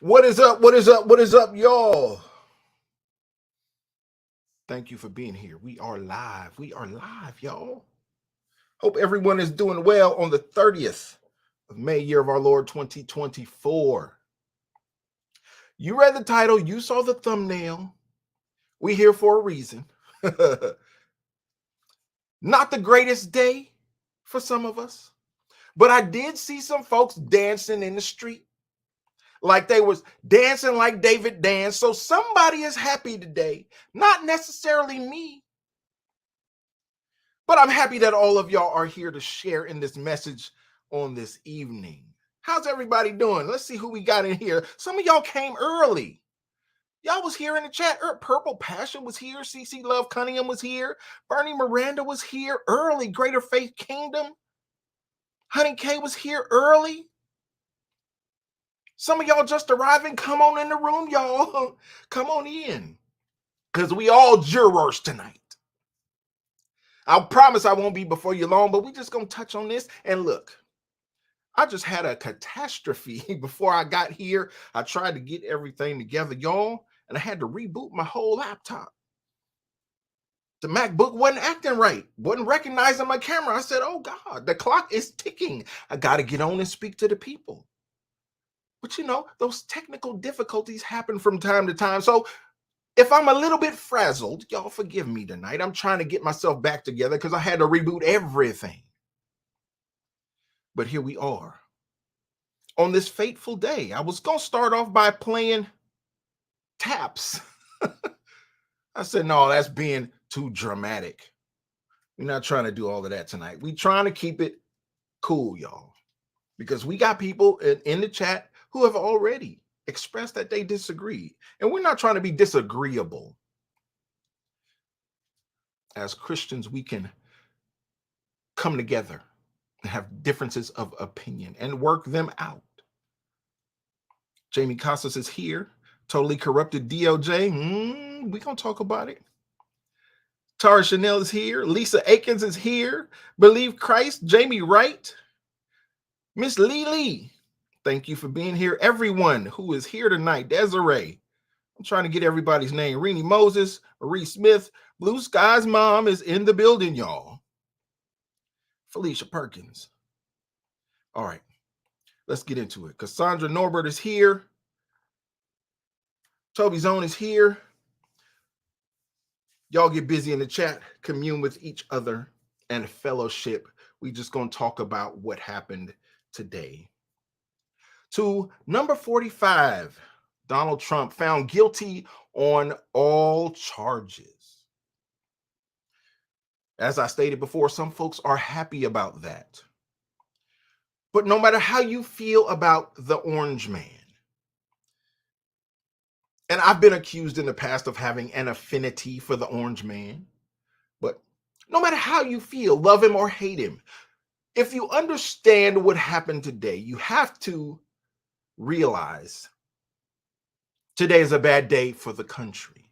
What is up? What is up? What is up, y'all? Thank you for being here. We are live. We are live, y'all. Hope everyone is doing well on the 30th of May, year of our Lord 2024. You read the title, you saw the thumbnail. We here for a reason. Not the greatest day for some of us, but I did see some folks dancing in the street like they was dancing like David danced. So somebody is happy today, not necessarily me. But I'm happy that all of y'all are here to share in this message on this evening. How's everybody doing? Let's see who we got in here. Some of y'all came early. Y'all was here in the chat. Purple Passion was here. CC Love Cunningham was here. Bernie Miranda was here early. Greater Faith Kingdom. Honey K was here early. Some of y'all just arriving. Come on in the room, y'all. Come on in. Because we all jurors tonight. I promise I won't be before you long, but we just going to touch on this. And look, I just had a catastrophe before I got here. I tried to get everything together, y'all, and I had to reboot my whole laptop. The MacBook wasn't acting right, wasn't recognizing my camera. I said, oh God, the clock is ticking. I got to get on and speak to the people. But you know, those technical difficulties happen from time to time. So if I'm a little bit frazzled, y'all forgive me tonight. I'm trying to get myself back together because I had to reboot everything. But here we are. On this fateful day, I was going to start off by playing taps. I said, no, that's being too dramatic. We're not trying to do all of that tonight. We're trying to keep it cool, y'all, because we got people in the chat who have already expressed that they disagree. And we're not trying to be disagreeable. As Christians, we can come together and have differences of opinion and work them out. Jamie Casas is here. Totally corrupted DLJ. We're going to talk about it. Tara Chanel is here. Lisa Akins is here. Believe Christ. Jamie Wright. Miss Lee. Thank you for being here. Everyone who is here tonight. Desiree. I'm trying to get everybody's name. Renee Moses. Marie Smith. Blue Sky's mom is in the building, y'all. Felicia Perkins. All right. Let's get into it. Cassandra Norbert is here. Toby Zone is here. Y'all get busy in the chat, commune with each other, and fellowship. We just going to talk about what happened today. To number 45, Donald Trump found guilty on all charges. As I stated before, some folks are happy about that. But no matter how you feel about the orange man, and I've been accused in the past of having an affinity for the orange man, but no matter how you feel, love him or hate him, if you understand what happened today, you have to realize today is a bad day for the country.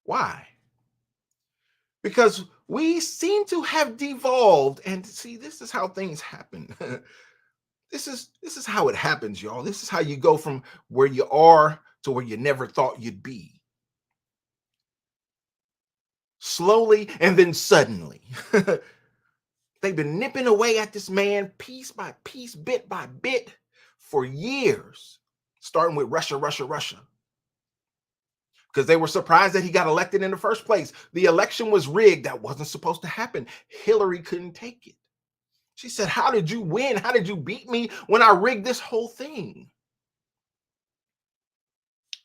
Why? Because we seem to have devolved, and see, this is how things happen. This is how it happens, y'all. This is how you go from where you are to where you never thought you'd be. Slowly and then suddenly. They've been nipping away at this man piece by piece, bit by bit for years, starting with Russia. Because they were surprised that he got elected in the first place. The election was rigged. That wasn't supposed to happen. Hillary couldn't take it. She said, how did you win? How did you beat me when I rigged this whole thing?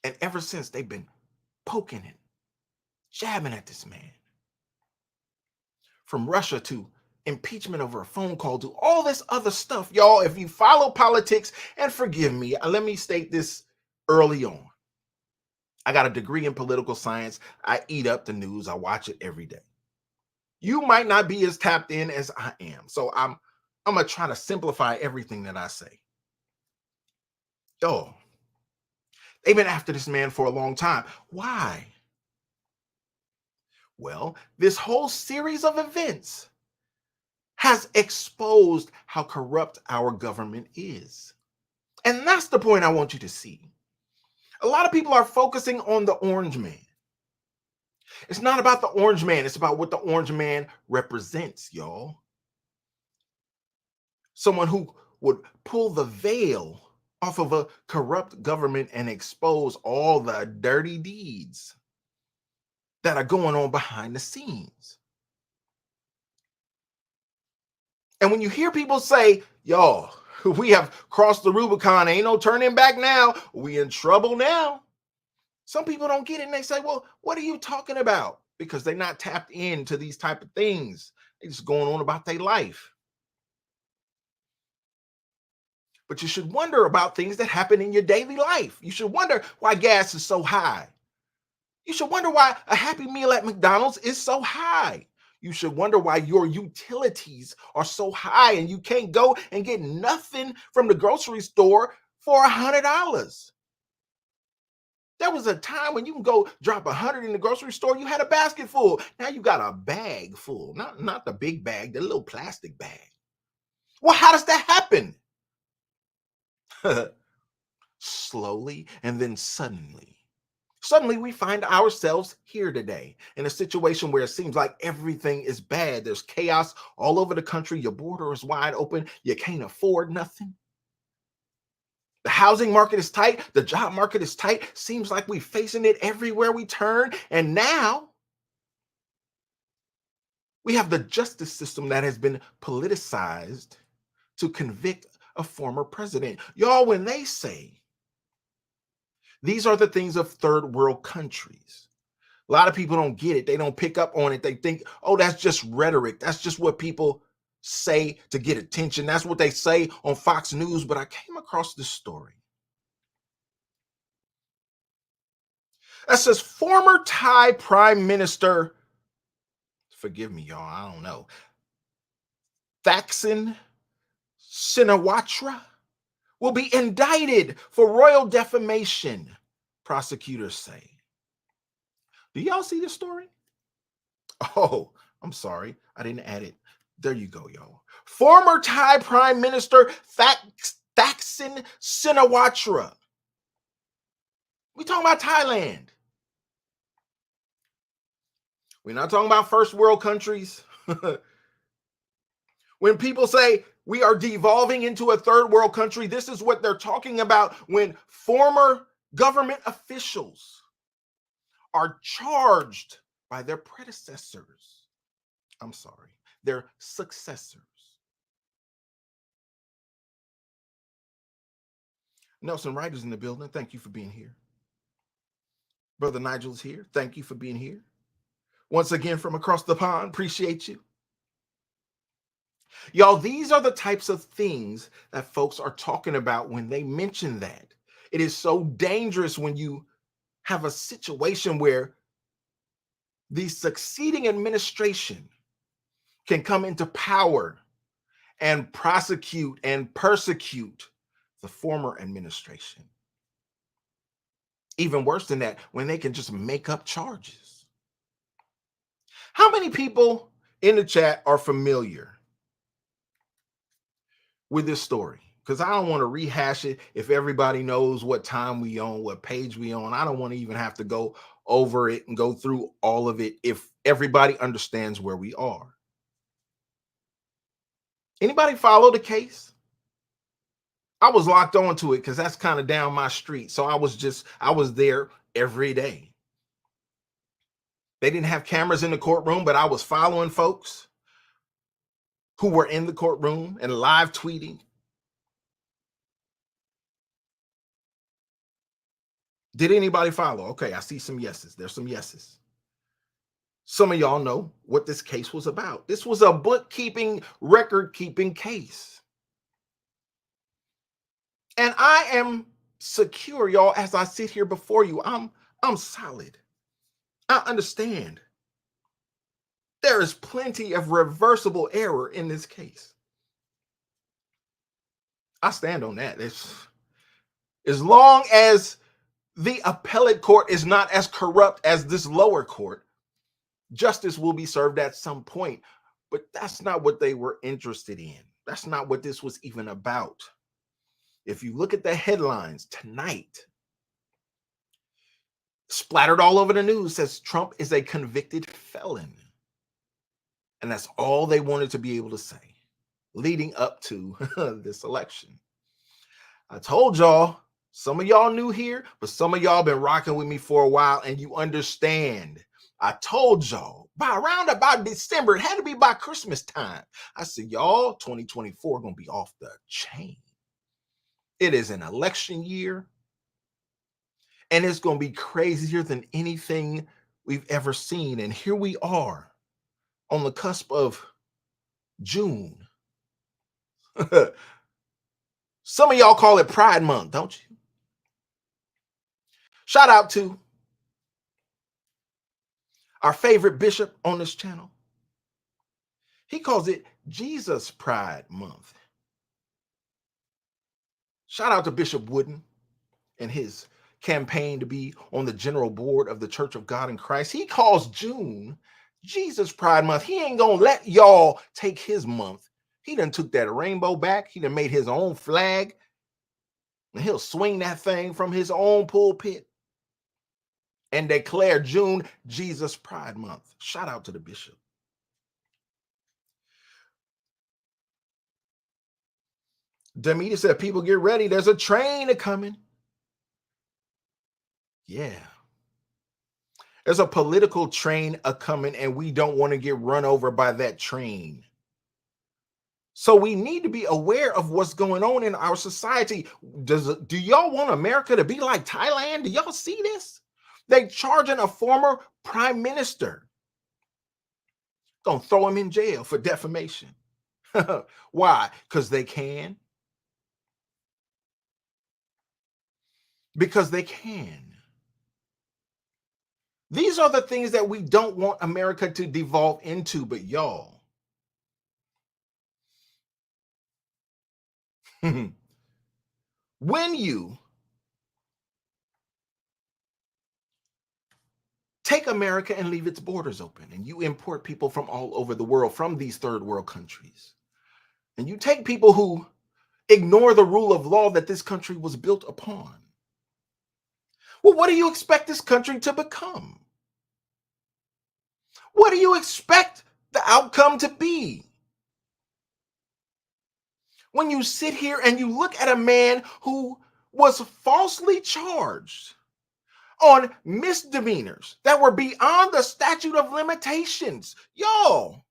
And ever since, they've been poking and jabbing at this man. From Russia to impeachment over a phone call to all this other stuff. Y'all, if you follow politics, and forgive me, let me state this early on. I got a degree in political science. I eat up the news. I watch it every day. You might not be as tapped in as I am. So I'm going to try to simplify everything that I say. Yo, they've been after this man for a long time. Why? Well, this whole series of events has exposed how corrupt our government is. And that's the point I want you to see. A lot of people are focusing on the orange man. It's not about the orange man, it's about what the orange man represents, y'all. Someone who would pull the veil off of a corrupt government and expose all the dirty deeds that are going on behind the scenes. And when you hear people say, y'all, we have crossed the Rubicon, ain't no turning back now, we in trouble now. Some people don't get it and they say, well, what are you talking about? Because they're not tapped into these type of things. They're just going on about their life. But you should wonder about things that happen in your daily life. You should wonder why gas is so high. You should wonder why a Happy Meal at McDonald's is so high. You should wonder why your utilities are so high and you can't go and get nothing from the grocery store for $100. There was a time when you can go drop 100 in the grocery store, you had a basket full. Now you got a bag full, not the big bag, the little plastic bag. Well, how does that happen? Slowly and then suddenly. Suddenly, we find ourselves here today in a situation where it seems like everything is bad. There's chaos all over the country. Your border is wide open. You can't afford nothing. The housing market is tight. The job market is tight. Seems like we're facing it everywhere we turn. And now we have the justice system that has been politicized to convict a former president. Y'all, when they say these are the things of third world countries, a lot of people don't get it. They don't pick up on it. They think, oh, that's just rhetoric. That's just what people say to get attention. That's what they say on Fox News. But I came across this story that says former Thai Prime Minister, forgive me, y'all, I don't know, Thaksin Shinawatra will be indicted for royal defamation, prosecutors say. Do y'all see this story? Oh, I'm sorry. I didn't add it. There you go, y'all. Former Thai Prime Minister Thaksin Shinawatra. We talking about Thailand. We're not talking about first world countries. When people say we are devolving into a third world country, this is what they're talking about when former government officials are charged by their predecessors. I'm sorry, their successors. Nelson Wright is in the building. Thank you for being here. Brother Nigel's here. Thank you for being here. Once again from across the pond, appreciate you. Y'all, these are the types of things that folks are talking about when they mention that. It is so dangerous when you have a situation where the succeeding administration can come into power and prosecute and persecute the former administration. Even worse than that, when they can just make up charges. How many people in the chat are familiar with this story? Because I don't want to rehash it if everybody knows what time we on, what page we on. I don't want to even have to go over it and go through all of it if everybody understands where we are. Anybody follow the case? I was locked onto it because that's kind of down my street. So I was there every day. They didn't have cameras in the courtroom, but I was following folks who were in the courtroom and live tweeting. Did anybody follow? Okay, I see some yeses. There's some yeses. Some of y'all know what this case was about. This was a bookkeeping, record-keeping case. And I am secure, y'all, as I sit here before you. I'm solid. I understand. There is plenty of reversible error in this case. I stand on that. As long as the appellate court is not as corrupt as this lower court, justice will be served at some point. But that's not what they were interested in. That's not what this was even about. If you look at the headlines tonight, splattered all over the news, says Trump is a convicted felon. And that's all they wanted to be able to say leading up to this election. I told y'all, some of y'all new here, but some of y'all been rocking with me for a while and you understand. I told y'all by around about December, it had to be by Christmas time. I said, y'all, 2024 gonna be off the chain. It is an election year, and it's gonna be crazier than anything we've ever seen. And here we are on the cusp of June. Some of y'all call it Pride Month, don't you? Shout out to our favorite bishop on this channel. He calls it Jesus Pride Month. Shout out to Bishop Wooden and his campaign to be on the general board of the Church of God in Christ. He calls June Jesus Pride Month. He ain't gonna let y'all take his month. He done took that rainbow back. He done made his own flag. And he'll swing that thing from his own pulpit and declare June Jesus Pride Month. Shout out to the bishop. Demeter said, people get ready. There's a train coming. Yeah. There's a political train coming, and we don't want to get run over by that train. So we need to be aware of what's going on in our society. Do y'all want America to be like Thailand? Do y'all see this? They charging a former prime minister. Gonna throw him in jail for defamation. Why? Because they can. Because they can. These are the things that we don't want America to devolve into, but y'all, when you take America and leave its borders open, and you import people from all over the world, from these third world countries, and you take people who ignore the rule of law that this country was built upon, well, what do you expect this country to become? What do you expect the outcome to be? When you sit here and you look at a man who was falsely charged on misdemeanors that were beyond the statute of limitations. Y'all,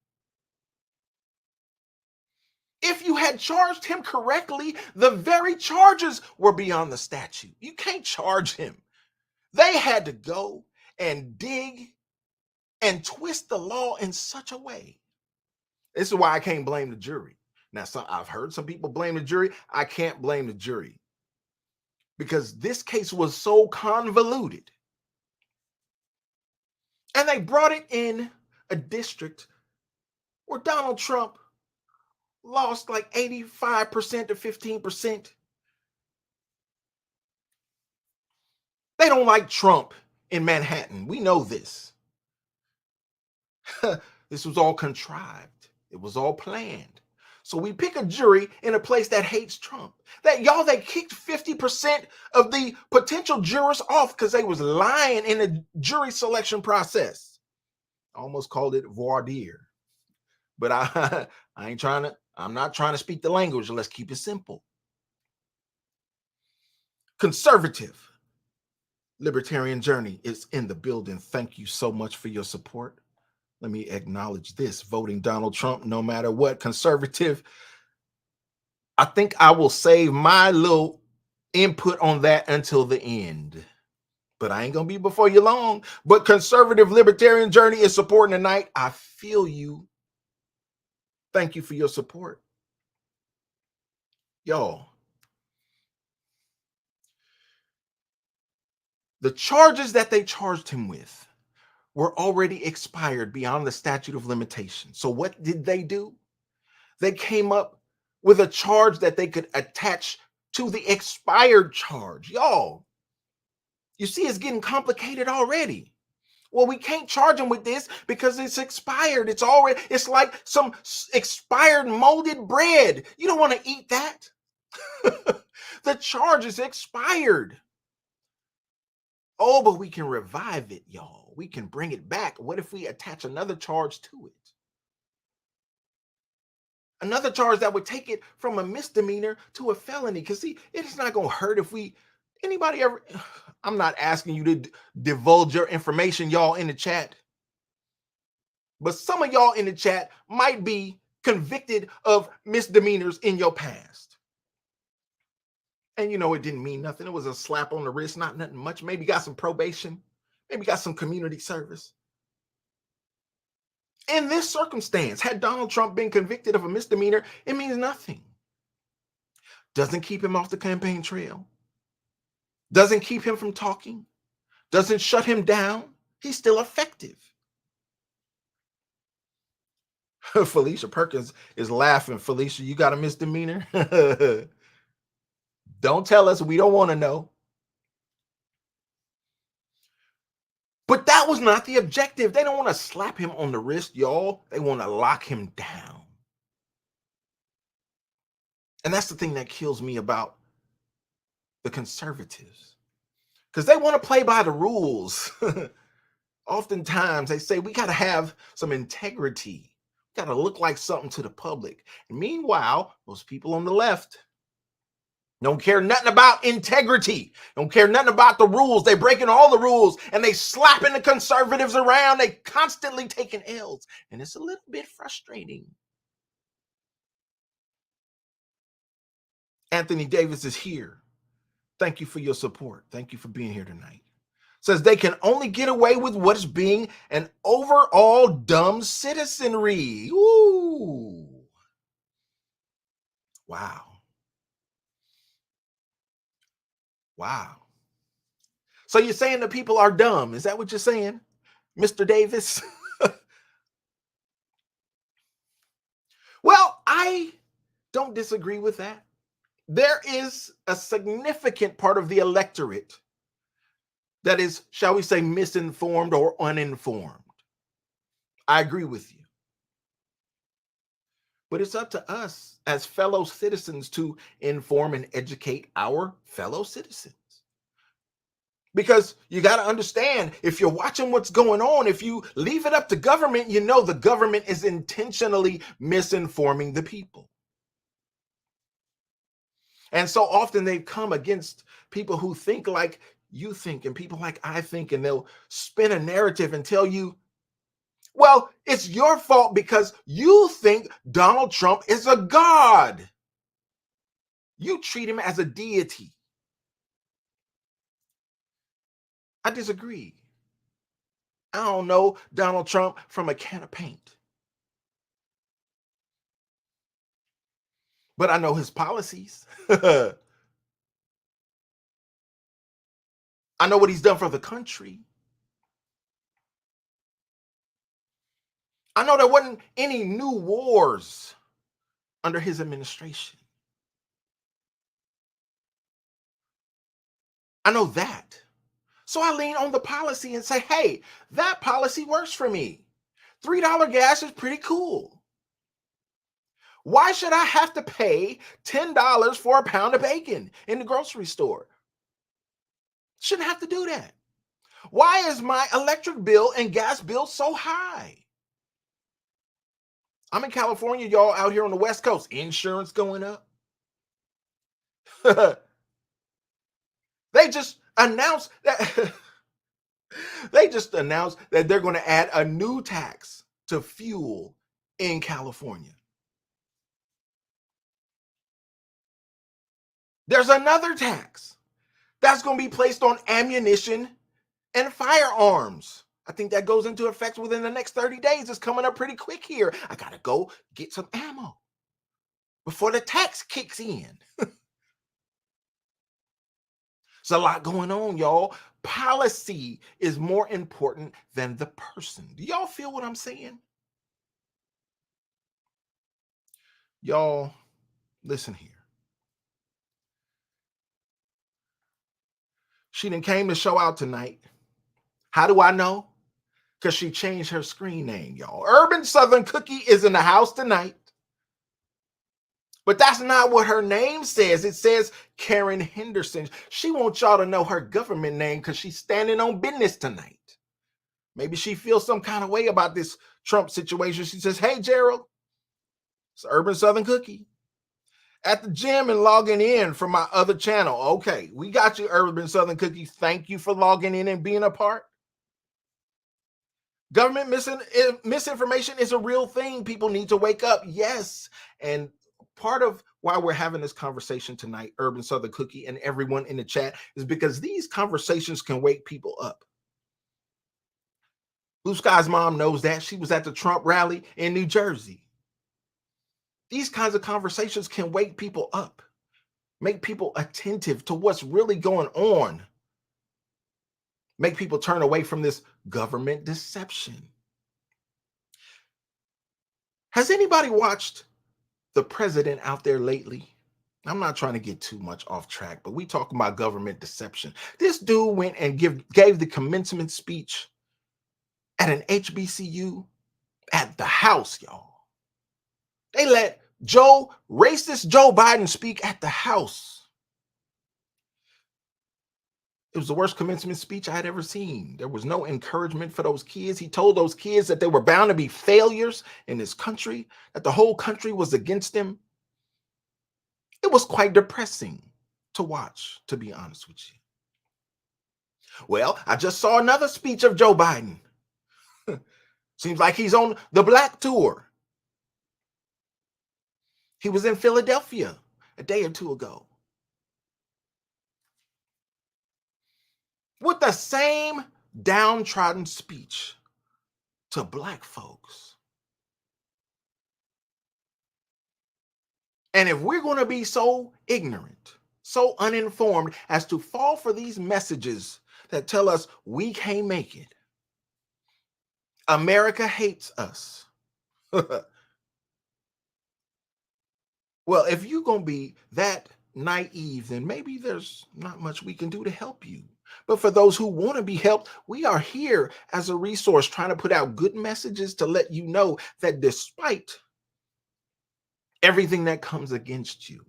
if you had charged him correctly, the very charges were beyond the statute. You can't charge him. They had to go and dig and twist the law in such a way. This is why I can't blame the jury. Now, I've heard some people blame the jury. I can't blame the jury because this case was so convoluted. And they brought it in a district where Donald Trump lost like 85% to 15%. They don't like Trump in Manhattan. We know this. This was all contrived. It was all planned. So we pick a jury in a place that hates Trump. They kicked 50% of the potential jurors off because they was lying in the jury selection process. I almost called it voir dire. But I'm not trying to speak the language. Let's keep it simple. Conservative Libertarian Journey is in the building. Thank you so much for your support. Let me acknowledge this. Voting Donald Trump, no matter what. Conservative, I think I will save my little input on that until the end. But I ain't going to be before you long. But Conservative Libertarian Journey is supporting tonight. I feel you. Thank you for your support. Y'all, the charges that they charged him with were already expired beyond the statute of limitations. So what did they do? They came up with a charge that they could attach to the expired charge. Y'all, you see, it's getting complicated already. Well, we can't charge him with this because it's expired. It's like some expired molded bread. You don't want to eat that. The charge is expired. Oh, but we can revive it, y'all. We can bring it back. What if we attach another charge to it? Another charge that would take it from a misdemeanor to a felony. Because, see, it's not going to hurt if we, anybody ever, I'm not asking you to divulge your information, y'all, in the chat. But some of y'all in the chat might be convicted of misdemeanors in your past. And it didn't mean nothing. It was a slap on the wrist, not nothing much. Maybe got some probation, maybe got some community service. In this circumstance, had Donald Trump been convicted of a misdemeanor, it means nothing. Doesn't keep him off the campaign trail. Doesn't keep him from talking. Doesn't shut him down. He's still effective. Felicia Perkins is laughing. Felicia, you got a misdemeanor? Don't tell us. We don't want to know. But that was not the objective. They don't want to slap him on the wrist, y'all. They want to lock him down. And that's the thing that kills me about the conservatives, because they want to play by the rules. Oftentimes they say we got to have some integrity. Got to look like something to the public. And meanwhile, those people on the left don't care nothing about integrity. Don't care nothing about the rules. They breaking all the rules and they slapping the conservatives around. They constantly taking L's. And it's a little bit frustrating. Anthony Davis is here. Thank you for your support. Thank you for being here tonight. Says they can only get away with what is being an overall dumb citizenry. Ooh. Wow. Wow. So you're saying the people are dumb. Is that what you're saying, Mr. Davis? Well, I don't disagree with that. There is a significant part of the electorate that is, shall we say, misinformed or uninformed. I agree with you. But it's up to us as fellow citizens to inform and educate our fellow citizens. Because you got to understand, if you're watching what's going on, if you leave it up to government, the government is intentionally misinforming the people. And so often they've come against people who think like you think and people like I think, and they'll spin a narrative and tell you, well, it's your fault because you think Donald Trump is a god. You treat him as a deity. I disagree. I don't know Donald Trump from a can of paint. But I know his policies. I know what he's done for the country. I know there wasn't any new wars under his administration. I know that. So I lean on the policy and say, hey, that policy works for me. $3 gas is pretty cool. Why should I have to pay $10 for a pound of bacon in the grocery store? Shouldn't have to do that. Why is my electric bill and gas bill so high? I'm in California, y'all, out here on the West Coast. Insurance going up. They just announced that they're going to add a new tax to fuel in California. There's another tax that's going to be placed on ammunition and firearms. I think that goes into effect within the next 30 days. It's coming up pretty quick here. I got to go get some ammo before the tax kicks in. It's a lot going on, y'all. Policy is more important than the person. Do y'all feel what I'm saying? Y'all, listen here. She done came to show out tonight. How do I know? Because she changed her screen name, y'all. Urban Southern Cookie is in the house tonight. But that's not what her name says. It says Karen Henderson. She wants y'all to know her government name because she's standing on business tonight. Maybe she feels some kind of way about this Trump situation. She says, "Hey, Gerald, it's Urban Southern Cookie at the gym and logging in from my other channel." Okay, we got you, Urban Southern Cookie. Thank you for logging in and being a part. Government misinformation is a real thing. People need to wake up. Yes. And part of why we're having this conversation tonight, Urban Southern Cookie and everyone in the chat, is because these conversations can wake people up. Blue Sky's mom knows that. She was at the Trump rally in New Jersey. These kinds of conversations can wake people up, make people attentive to what's really going on, make people turn away from this government deception. Has anybody watched the president out there lately? I'm not trying to get too much off track, but we talking about government deception. This dude went and gave the commencement speech at an HBCU at the House, y'all. They let racist Joe Biden speak at the House. It was the worst commencement speech I had ever seen. There was no encouragement for those kids. He told those kids that they were bound to be failures in this country, that the whole country was against them. It was quite depressing to watch, to be honest with you. Well, I just saw another speech of Joe Biden. Seems like he's on the Black tour. He was in Philadelphia a day or two ago with the same downtrodden speech to Black folks. And if we're going to be so ignorant, so uninformed as to fall for these messages that tell us we can't make it, America hates us. Well, if you're going to be that naive, then maybe there's not much we can do to help you. But for those who want to be helped, we are here as a resource trying to put out good messages to let you know that despite everything that comes against you,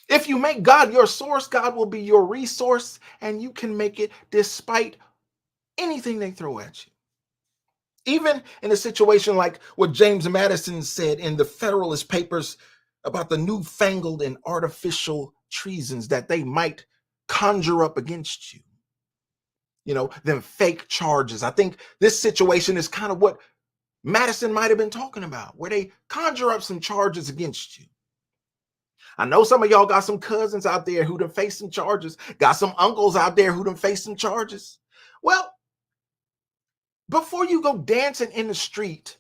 if you make God your source, God will be your resource, and you can make it despite anything they throw at you. Even in a situation like what James Madison said in the Federalist Papers about the newfangled and artificial treasons that they might conjure up against you, them fake charges. I think this situation is kind of what Madison might have been talking about, where they conjure up some charges against you. I know some of y'all got some cousins out there who done faced some charges, got some uncles out there who done faced some charges. Well, before you go dancing in the street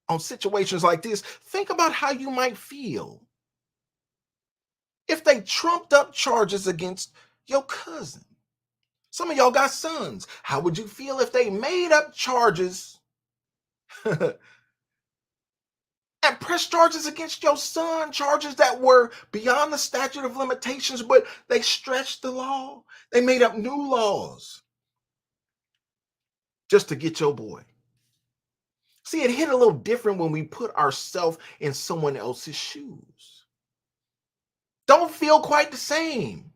on situations like this, think about how you might feel if they trumped up charges against your cousin. Some of y'all got sons. How would you feel if they made up charges and pressed charges against your son, charges that were beyond the statute of limitations, but they stretched the law? They made up new laws just to get your boy. See, it hit a little different when we put ourselves in someone else's shoes. Don't feel quite the same.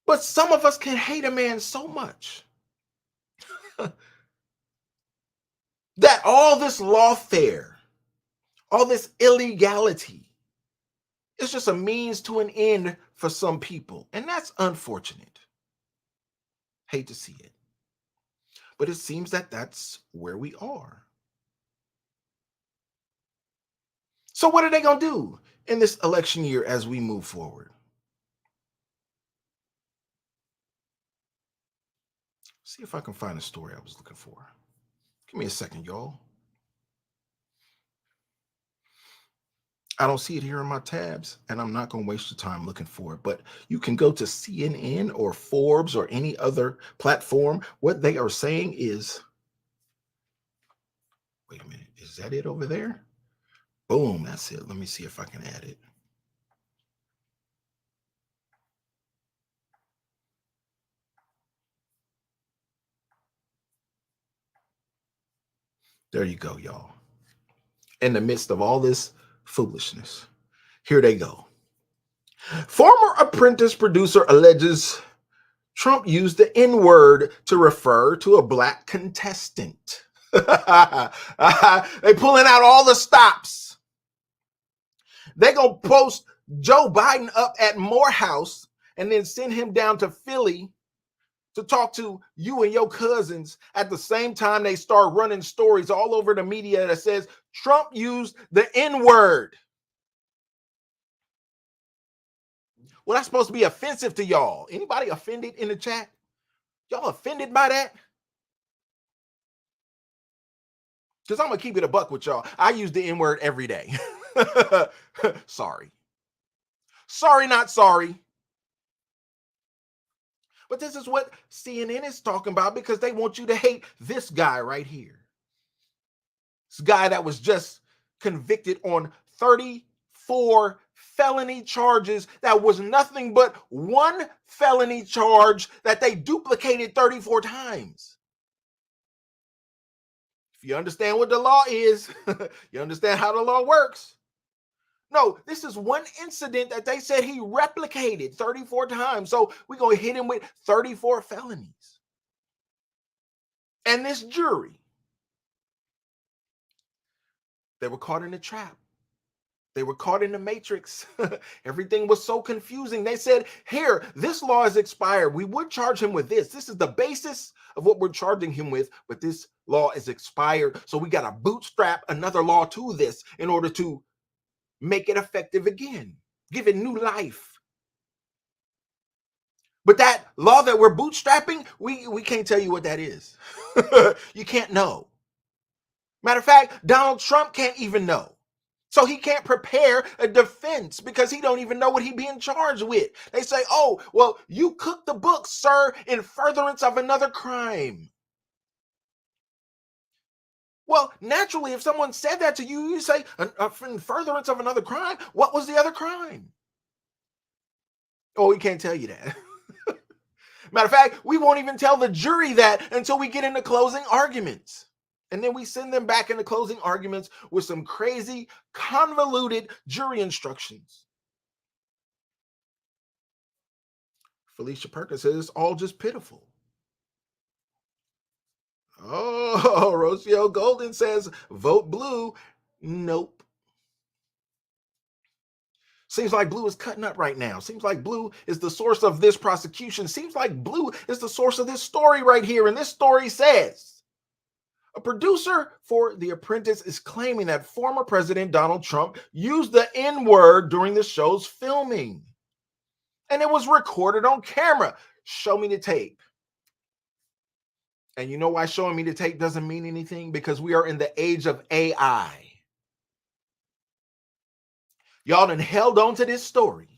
But some of us can hate a man so much that all this lawfare, all this illegality is just a means to an end for some people. And that's unfortunate. Hate to see it. But it seems that that's where we are. So what are they going to do in this election year as we move forward? See if I can find a story I was looking for. Give me a second, y'all. I don't see it here in my tabs, and I'm not going to waste your time looking for it. But you can go to CNN or Forbes or any other platform. What they are saying is, wait a minute, is that it over there? Boom, that's it. Let me see if I can add it. There you go, y'all. In the midst of all this foolishness, here they go. Former Apprentice producer alleges Trump used the N word to refer to a black contestant. They pulling out all the stops. They gonna post Joe Biden up at Morehouse and then send him down to Philly to talk to you and your cousins at the same time they start running stories all over the media that says Trump used the N word. Well, that's supposed to be offensive to y'all. Anybody offended in the chat? Y'all offended by that? Because I'm going to keep it a buck with y'all. I use the N word every day. Sorry. Sorry, not sorry. But this is what CNN is talking about because they want you to hate this guy right here. This guy that was just convicted on 34 felony charges. That was nothing but one felony charge that they duplicated 34 times. If you understand what the law is, you understand how the law works. No, this is one incident that they said he replicated 34 times. So we're going to hit him with 34 felonies. And this jury, they were caught in a trap. They were caught in the matrix. Everything was so confusing. They said, here, this law is expired. We would charge him with this. This is the basis of what we're charging him with, but this law is expired. So we got to bootstrap another law to this in order to make it effective again, give it new life. But that law that we're bootstrapping, we can't tell you what that is. You can't know. Matter of fact, Donald Trump can't even know. So he can't prepare a defense because he don't even know what he's being charged with. They say, oh, well, you cooked the books, sir, in furtherance of another crime. Well, naturally, if someone said that to you, you say, in furtherance of another crime, what was the other crime? Oh, we can't tell you that. Matter of fact, we won't even tell the jury that until we get into closing arguments. And then we send them back into closing arguments with some crazy, convoluted jury instructions. Felicia Perkins says it's all just pitiful. Oh, Rocio Golden says vote blue. Nope. Seems like blue is cutting up right now. Seems like blue is the source of this prosecution. Seems like blue is the source of this story right here. And this story says, a producer for The Apprentice is claiming that former President Donald Trump used the N-word during the show's filming. And it was recorded on camera. Show me the tape. And you know why showing me the tape doesn't mean anything? Because we are in the age of AI. Y'all done held on to this story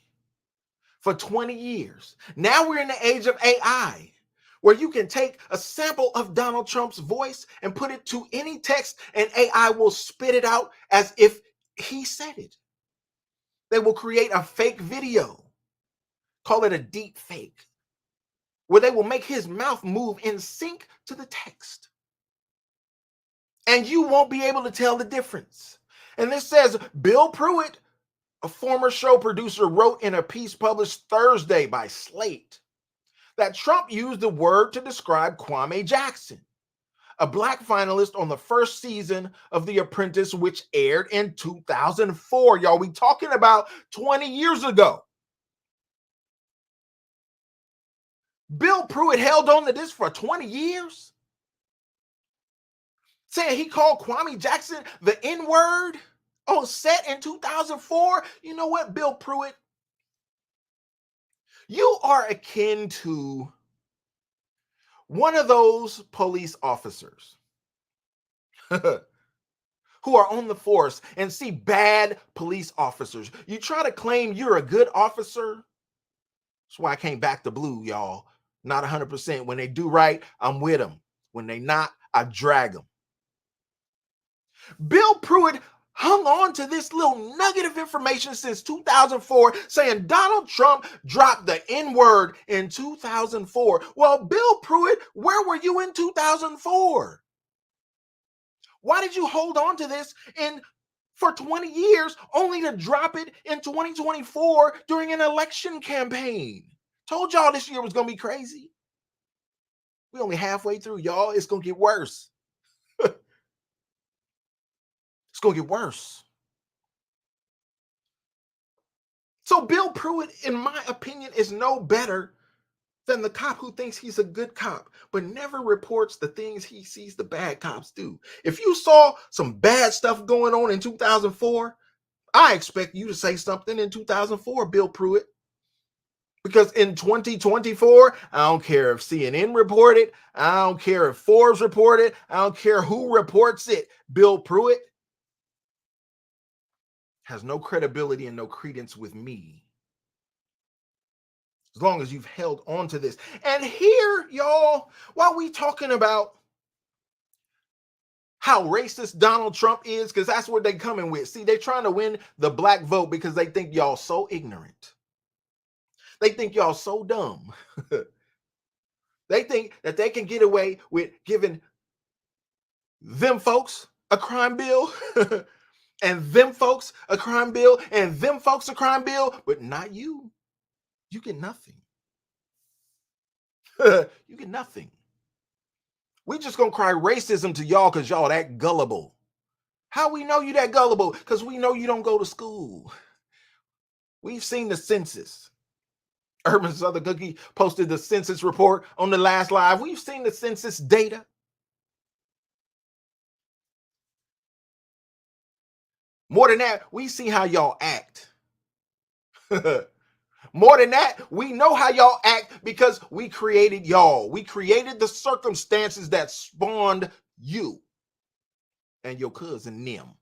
for 20 years. Now we're in the age of AI, where you can take a sample of Donald Trump's voice and put it to any text, and AI will spit it out as if he said it. They will create a fake video, call it a deep fake, where they will make his mouth move in sync to the text. And you won't be able to tell the difference. And this says, Bill Pruitt, a former show producer, wrote in a piece published Thursday by Slate that Trump used the word to describe Kwame Jackson, a black finalist on the first season of The Apprentice, which aired in 2004. Y'all, we talking about 20 years ago. Bill Pruitt held on to this for 20 years, saying he called Kwame Jackson the N-word on set in 2004. You know what, Bill Pruitt? You are akin to one of those police officers who are on the force and see bad police officers. You try to claim you're a good officer. That's why I came back to blue, y'all. Not 100%. When they do right, I'm with them. When they not, I drag them. Bill Pruitt hung on to this little nugget of information since 2004, saying Donald Trump dropped the N-word in 2004. Well, Bill Pruitt, where were you in 2004? Why did you hold on to this in for 20 years only to drop it in 2024 during an election campaign? Told y'all this year was going to be crazy. We only halfway through, y'all. It's going to get worse. It's going to get worse. So Bill Pruitt, in my opinion, is no better than the cop who thinks he's a good cop, but never reports the things he sees the bad cops do. If you saw some bad stuff going on in 2004, I expect you to say something in 2004, Bill Pruitt. Because in 2024, I don't care if CNN reported, I don't care if Forbes reported, I don't care who reports it. Bill Pruitt has no credibility and no credence with me. As long as you've held on to this. And here, y'all, while we talking about how racist Donald Trump is, because that's what they coming with. See, they're trying to win the black vote because they think y'all so ignorant. They think y'all so dumb. They think that they can get away with giving them folks a crime bill and them folks a crime bill and them folks a crime bill, but not you. You get nothing. You get nothing. We just gonna cry racism to y'all because y'all that gullible. How we know you that gullible? Because we know you don't go to school. We've seen the census. Urban Southern Cookie posted the census report on the last live. We've seen the census data. More than that, we see how y'all act. More than that, we know how y'all act because we created y'all. We created the circumstances that spawned you and your cousin them.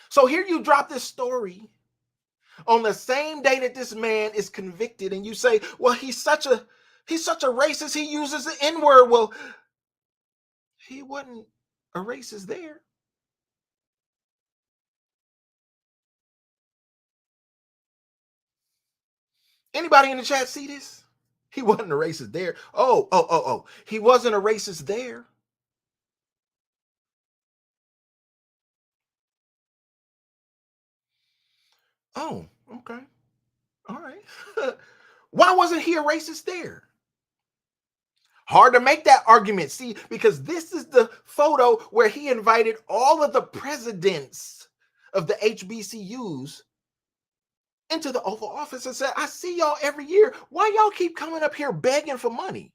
So here you drop this story on the same day that this man is convicted, and you say, well, he's such a racist, he uses the N-word. Well, he wasn't a racist there. Anybody in the chat see this? He wasn't a racist there. Oh. He wasn't a racist there. Oh, okay. All right. Why wasn't he a racist there? Hard to make that argument. See, because this is the photo where he invited all of the presidents of the HBCUs into the Oval Office and said, I see y'all every year. Why y'all keep coming up here begging for money?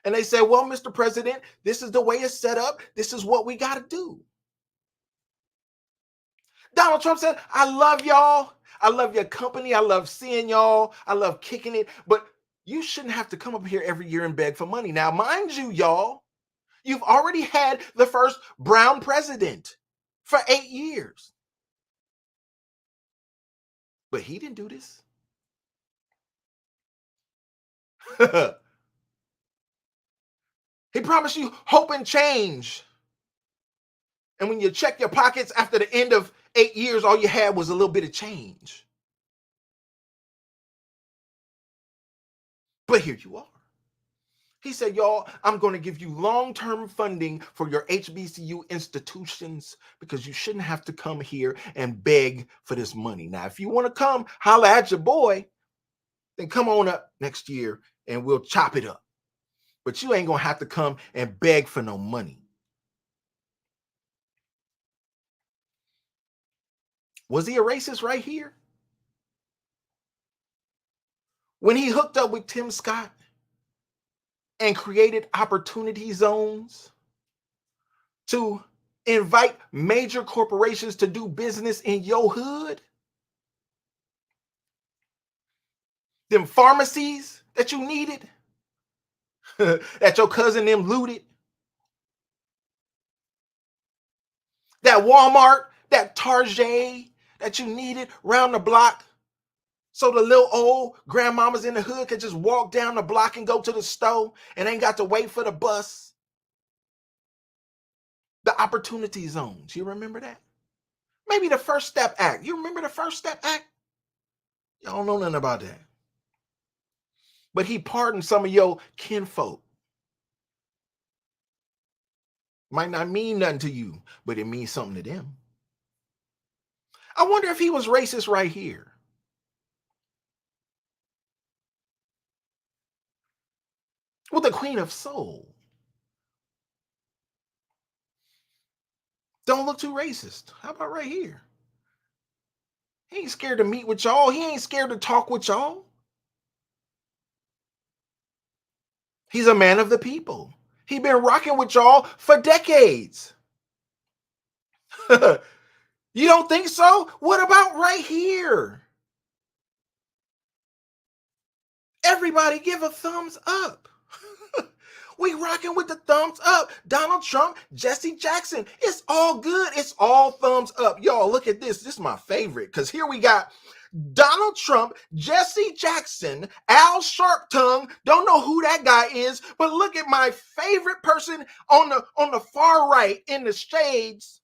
And they said, well, Mr. President, this is the way it's set up. This is what we got to do. Donald Trump said, I love y'all. I love your company. I love seeing y'all. I love kicking it. But you shouldn't have to come up here every year and beg for money. Now, mind you, y'all, you've already had the first brown president for 8 years. But he didn't do this. He promised you hope and change. And when you check your pockets after the end of 8 years, all you had was a little bit of change. But here you are. He said, y'all, I'm going to give you long-term funding for your HBCU institutions because you shouldn't have to come here and beg for this money. Now, if you want to come holler at your boy, then come on up next year and we'll chop it up. But you ain't going to have to come and beg for no money. Was he a racist right here? When he hooked up with Tim Scott and created opportunity zones to invite major corporations to do business in your hood? Them pharmacies that you needed, that your cousin them looted, that Walmart, that Target that you needed round the block, so the little old grandmamas in the hood could just walk down the block and go to the store and ain't got to wait for the bus. The opportunity zones, you remember that? Maybe the First Step Act. You remember the First Step Act? Y'all don't know nothing about that. But he pardoned some of your kinfolk. Might not mean nothing to you, but it means something to them. I wonder if he was racist right here. With the Queen of Soul. Don't look too racist. How about right here? He ain't scared to meet with y'all. He ain't scared to talk with y'all. He's a man of the people. He been rocking with y'all for decades. You don't think so? What about right here? Everybody give a thumbs up. We rocking with the thumbs up. Donald Trump, Jesse Jackson. It's all good. It's all thumbs up. Y'all, look at this. This is my favorite because here we got Donald Trump, Jesse Jackson, Al Sharptongue. Don't know who that guy is, but look at my favorite person on the far right in the shades.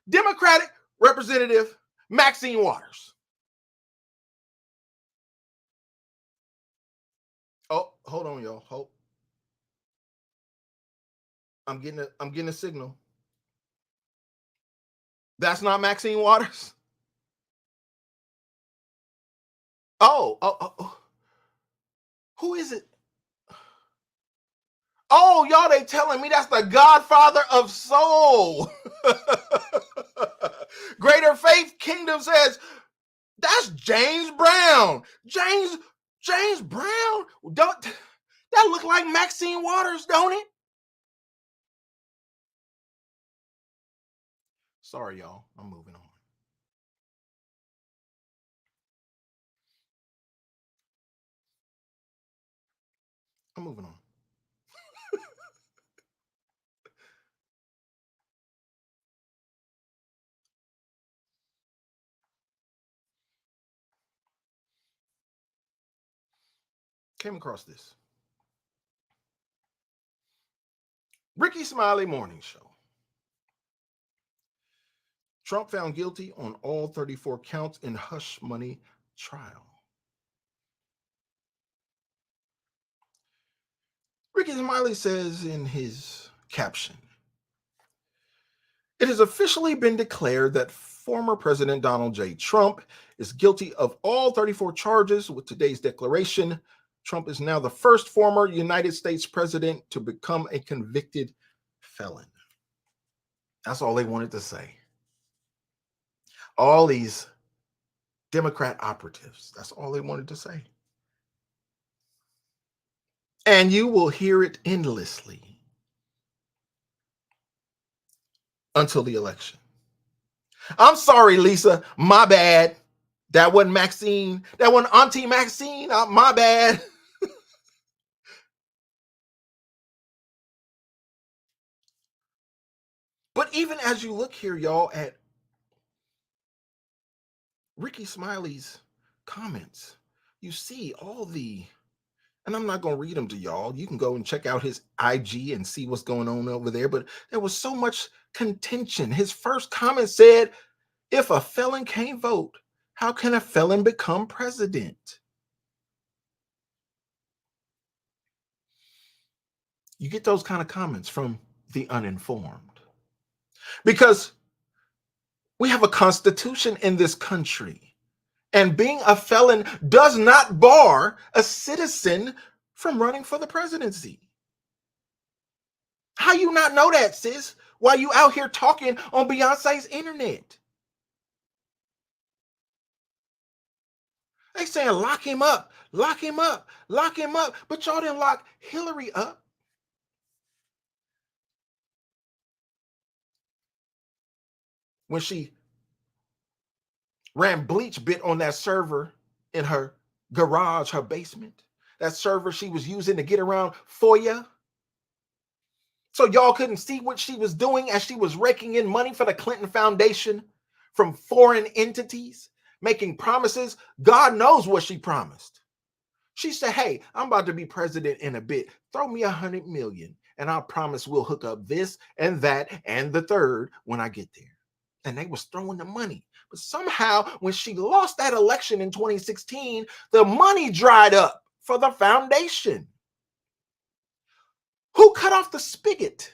Democratic Representative Maxine Waters. Oh, hold on, y'all. Hold. I'm getting a signal. That's not Maxine Waters. Oh. Who is it? Oh, y'all, they telling me that's the Godfather of Soul. Greater Faith Kingdom says that's James Brown. James Brown. Don't that look like Maxine Waters, don't it? Sorry, y'all. I'm moving on. I'm moving on. Came across this. Ricky Smiley Morning Show. Trump found guilty on all 34 counts in hush money trial. Ricky Smiley says in his caption, it has officially been declared that former President Donald J. Trump is guilty of all 34 charges. With today's declaration, Trump is now the first former United States president to become a convicted felon. That's all they wanted to say. All these Democrat operatives, that's all they wanted to say. And you will hear it endlessly until the election. I'm sorry, Lisa. My bad. That wasn't Maxine. That wasn't Auntie Maxine. My bad. But even as you look here, y'all, at Ricky Smiley's comments, you see all the, and I'm not going to read them to y'all. You can go and check out his IG and see what's going on over there. But there was so much contention. His first comment said, if a felon can't vote, how can a felon become president? You get those kind of comments from the uninformed. Because we have a constitution in this country, and being a felon does not bar a citizen from running for the presidency. How you not know that, sis? While you out here talking on Beyonce's internet? They saying lock him up, lock him up, lock him up. But y'all didn't lock Hillary up. When she ran bleach bit on that server in her garage, her basement, that server she was using to get around FOIA. So y'all couldn't see what she was doing as she was raking in money for the Clinton Foundation from foreign entities, making promises. God knows what she promised. She said, hey, I'm about to be president in a bit. Throw me $100 million and I promise we'll hook up this and that and the third when I get there. And they was throwing the money. But somehow when she lost that election in 2016, the money dried up for the foundation. Who cut off the spigot?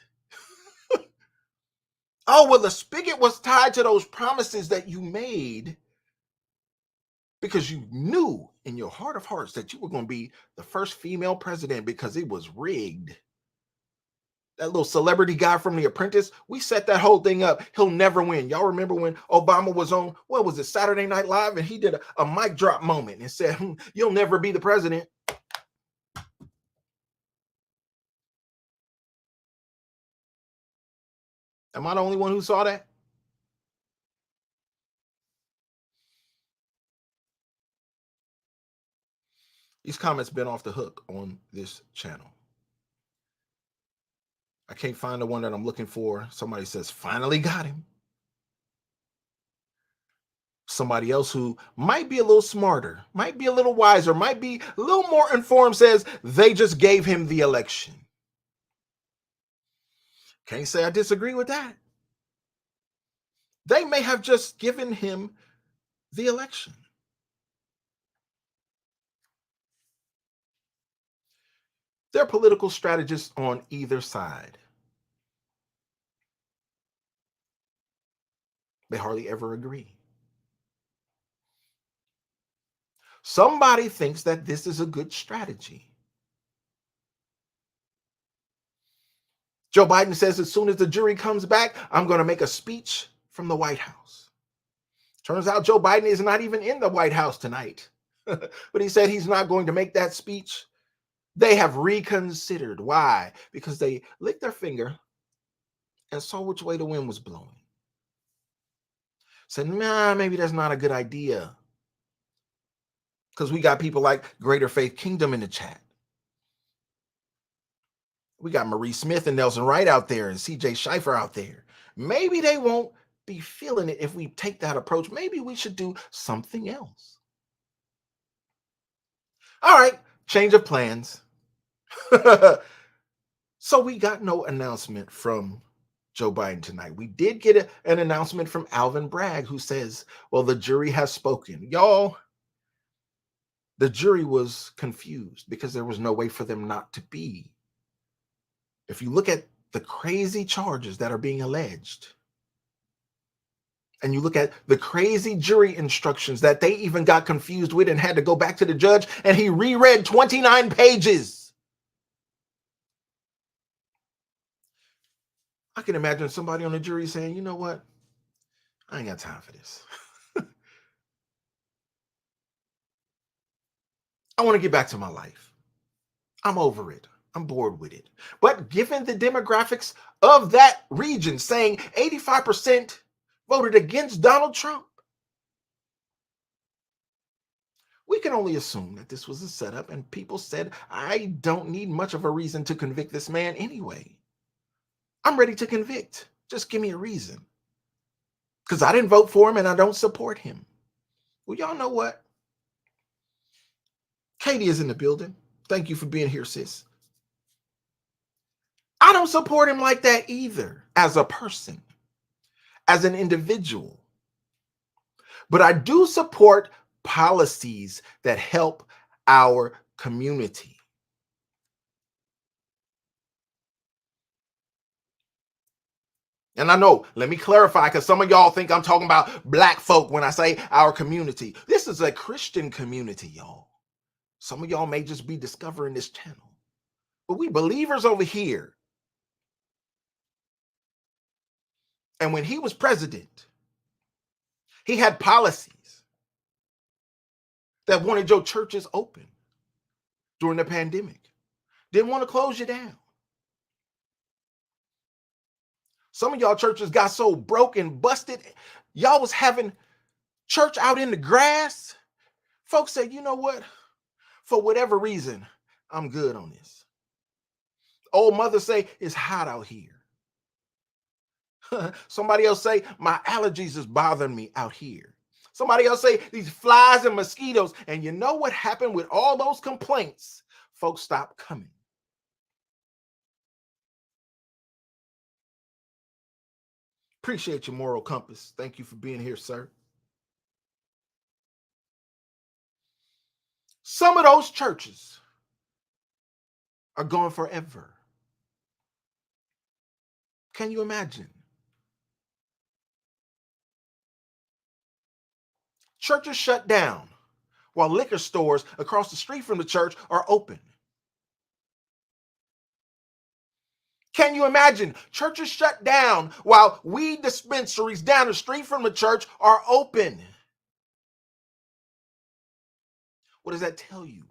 Oh, well, the spigot was tied to those promises that you made because you knew in your heart of hearts that you were going to be the first female president because it was rigged. That little celebrity guy from The Apprentice, we set that whole thing up. He'll never win. Y'all remember when Obama was on, what was it, Saturday Night Live, and he did a mic drop moment and said, you'll never be the president. Am I the only one who saw that? These comments been off the hook on this channel. I can't find the one that I'm looking for. Somebody says, finally got him. Somebody else who might be a little smarter, might be a little wiser, might be a little more informed says they just gave him the election. Can't say I disagree with that. They may have just given him the election. There are political strategists on either side. They hardly ever agree. Somebody thinks that this is a good strategy. Joe Biden says as soon as the jury comes back, I'm going to make a speech from the White House. Turns out Joe Biden is not even in the White House tonight. But he said he's not going to make that speech. They have reconsidered. Why? Because they licked their finger and saw which way the wind was blowing. Said, nah, maybe that's not a good idea. Because we got people like Greater Faith Kingdom in the chat. We got Marie Smith and Nelson Wright out there and CJ Schiffer out there. Maybe they won't be feeling it if we take that approach. Maybe we should do something else. All right, change of plans. So we got no announcement from Joe Biden tonight. We did get an announcement from Alvin Bragg, who says, well, the jury has spoken. Y'all, the jury was confused because there was no way for them not to be. If you look at the crazy charges that are being alleged, and you look at the crazy jury instructions that they even got confused with and had to go back to the judge, and he reread 29 pages. I can imagine somebody on the jury saying, you know what? I ain't got time for this. I want to get back to my life. I'm over it. I'm bored with it. But given the demographics of that region, saying 85% voted against Donald Trump, we can only assume that this was a setup, and people said, I don't need much of a reason to convict this man anyway. I'm ready to convict. Just give me a reason. Because I didn't vote for him and I don't support him. Well, y'all know what? Katie is in the building. Thank you for being here, sis. I don't support him like that either, as a person, as an individual. But I do support policies that help our community. And I know, let me clarify, because some of y'all think I'm talking about black folk when I say our community. This is a Christian community, y'all. Some of y'all may just be discovering this channel. But we believers over here. And when he was president, he had policies that wanted your churches open during the pandemic. Didn't want to close you down. Some of y'all churches got so broke and busted, y'all was having church out in the grass. Folks said, you know what? For whatever reason, I'm good on this. Old mother say, it's hot out here. Somebody else say, my allergies is bothering me out here. Somebody else say, these flies and mosquitoes. And you know what happened with all those complaints? Folks stopped coming. Appreciate your moral compass. Thank you for being here, sir. Some of those churches are gone forever. Can you imagine? Churches shut down while liquor stores across the street from the church are open. Can you imagine? Churches shut down while weed dispensaries down the street from the church are open. What does that tell you?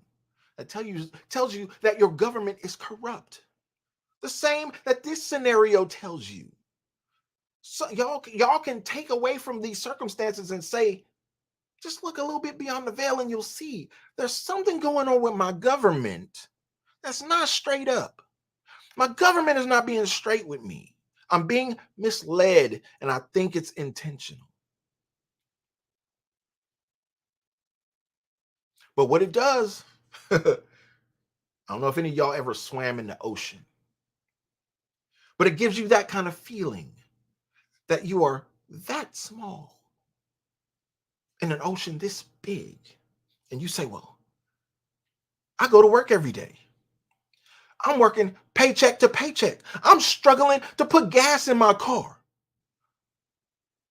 That tells you that your government is corrupt. The same that this scenario tells you. So y'all can take away from these circumstances and say, just look a little bit beyond the veil and you'll see there's something going on with my government that's not straight up. My government is not being straight with me. I'm being misled, and I think it's intentional. But what it does, I don't know if any of y'all ever swam in the ocean, but it gives you that kind of feeling that you are that small in an ocean this big. And you say, well, I go to work every day. I'm working paycheck to paycheck. I'm struggling to put gas in my car.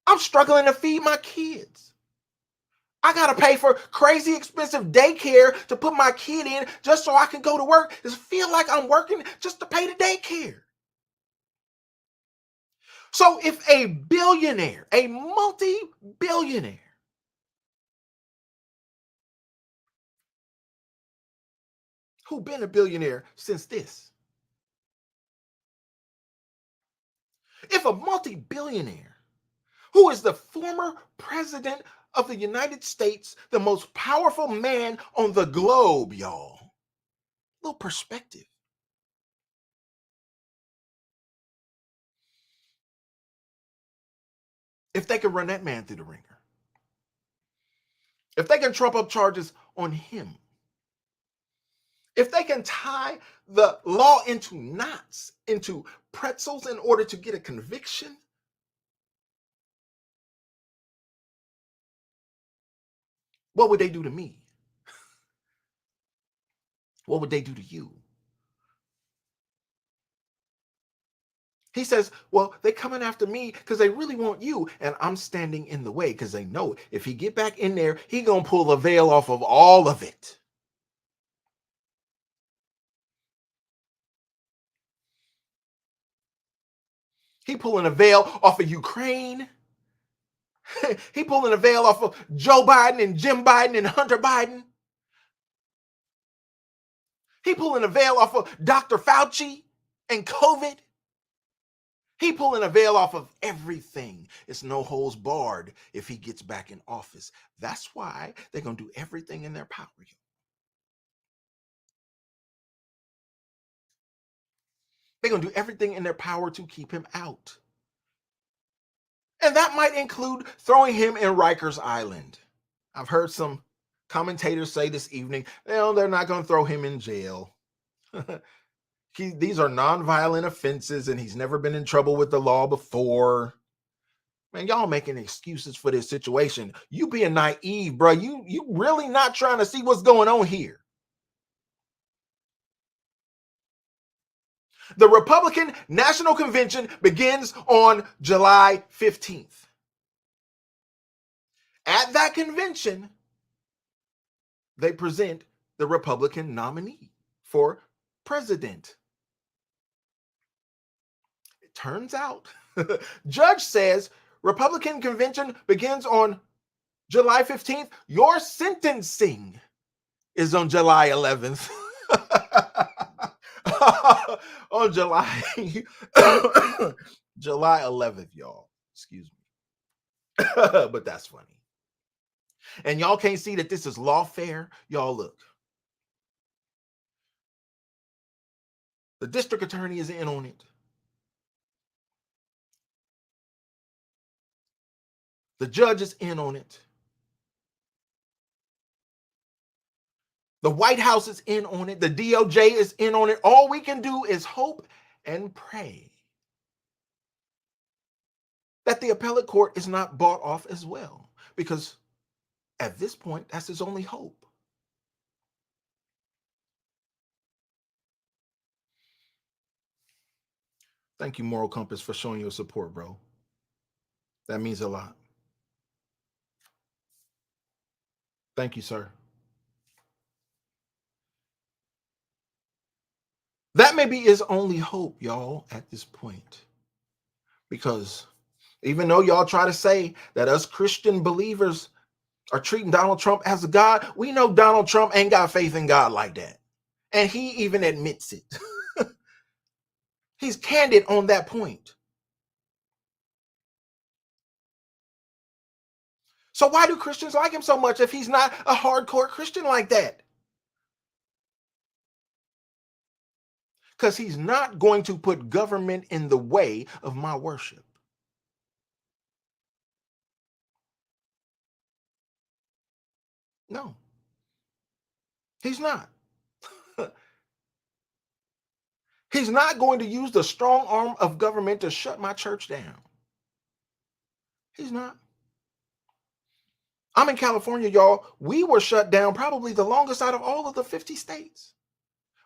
I'm struggling to feed my kids. I got to pay for crazy expensive daycare to put my kid in just so I can go to work. It feel like I'm working just to pay the daycare. So if a billionaire, a multi-billionaire, who been a billionaire since this, if a multi-billionaire who is the former president of the United States, the most powerful man on the globe, y'all, little perspective. If they can run that man through the ringer, if they can trump up charges on him, if they can tie the law into knots, into pretzels in order to get a conviction, what would they do to me? What would they do to you? He says, well, they coming after me because they really want you, and I'm standing in the way because they know if he get back in there, he gonna pull the veil off of all of it. He pulling a veil off of Ukraine. He pulling a veil off of Joe Biden and Jim Biden and Hunter Biden. He pulling a veil off of Dr. Fauci and COVID. He pulling a veil off of everything. It's no holds barred if he gets back in office. That's why they're going to do everything in their power. They're going to do everything in their power to keep him out. And that might include throwing him in Rikers Island. I've heard some commentators say this evening, well, they're not going to throw him in jail. These are nonviolent offenses and he's never been in trouble with the law before. Man, y'all making excuses for this situation. You being naive, bro. You really not trying to see what's going on here. The Republican National Convention begins on July 15th. At that convention, they present the Republican nominee for president. It turns out, judge says Republican convention begins on July 15th. Your sentencing is on July 11th. On July July 11th, y'all. Excuse me. But that's funny. And y'all can't see that this is lawfare. Y'all look. The district attorney is in on it. The judge is in on it. The White House is in on it. The DOJ is in on it. All we can do is hope and pray that the appellate court is not bought off as well. Because at this point, that's his only hope. Thank you, Moral Compass, for showing your support, bro. That means a lot. Thank you, sir. That may be his only hope, y'all, at this point. Because even though y'all try to say that us Christian believers are treating Donald Trump as a God, we know Donald Trump ain't got faith in God like that. And he even admits it. He's candid on that point. So why do Christians like him so much if he's not a hardcore Christian like that? Because he's not going to put government in the way of my worship. No, he's not. He's not going to use the strong arm of government to shut my church down. He's not. I'm in California, y'all. We were shut down probably the longest out of all of the 50 states.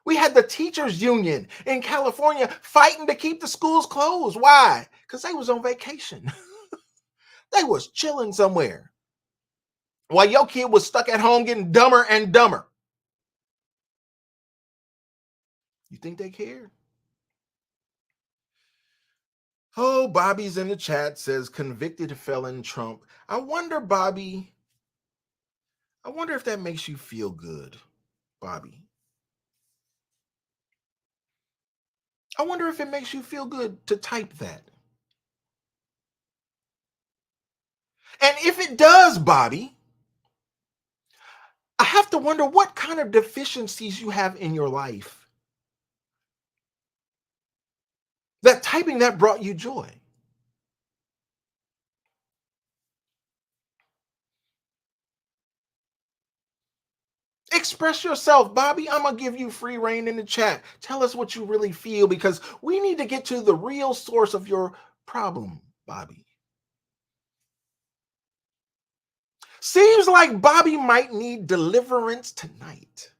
We had the teachers union in California fighting to keep the schools closed. Why? Because they was on vacation. They was chilling somewhere. While your kid was stuck at home getting dumber and dumber. You think they care? Oh, Bobby's in the chat says convicted felon Trump. I wonder, Bobby, I wonder if that makes you feel good, Bobby. I wonder if it makes you feel good to type that. And if it does, Bobby, I have to wonder what kind of deficiencies you have in your life that typing that brought you joy. Express yourself, Bobby. I'm going to give you free reign in the chat. Tell us what you really feel because we need to get to the real source of your problem, Bobby. Seems like Bobby might need deliverance tonight.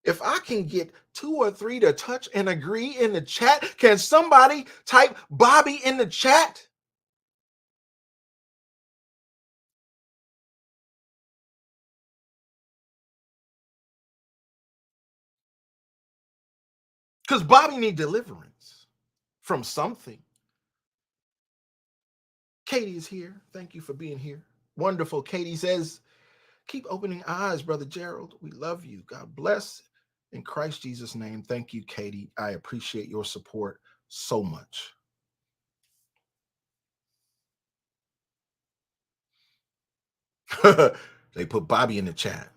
If I can get 2 or 3 to touch and agree in the chat, can somebody type Bobby in the chat? Because Bobby needs deliverance from something. Katie is here. Thank you for being here. Wonderful. Katie says, keep opening eyes, Brother Gerald. We love you. God bless. In Christ Jesus' name, thank you, Katie. I appreciate your support so much. They put Bobby in the chat.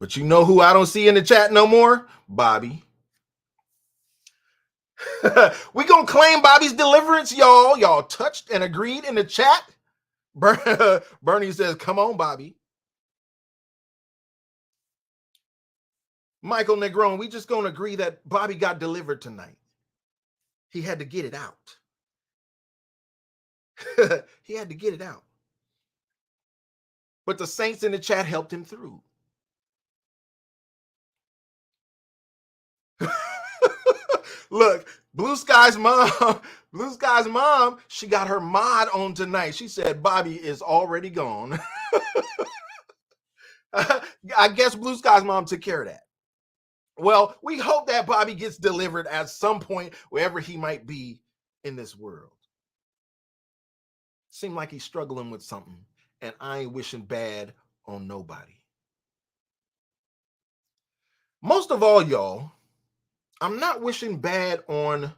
But you know who I don't see in the chat no more? Bobby. We gonna claim Bobby's deliverance, y'all. Y'all touched and agreed in the chat. Bernie says, come on, Bobby. Michael Negron, we just gonna agree that Bobby got delivered tonight. He had to get it out. He had to get it out. But the saints in the chat helped him through. Look, Blue Sky's mom, she got her mod on tonight. She said Bobby is already gone. I guess Blue Sky's mom took care of that. Well, we hope that Bobby gets delivered at some point, wherever he might be in this world. Seemed like he's struggling with something, and I ain't wishing bad on nobody. Most of all, y'all, I'm not wishing bad on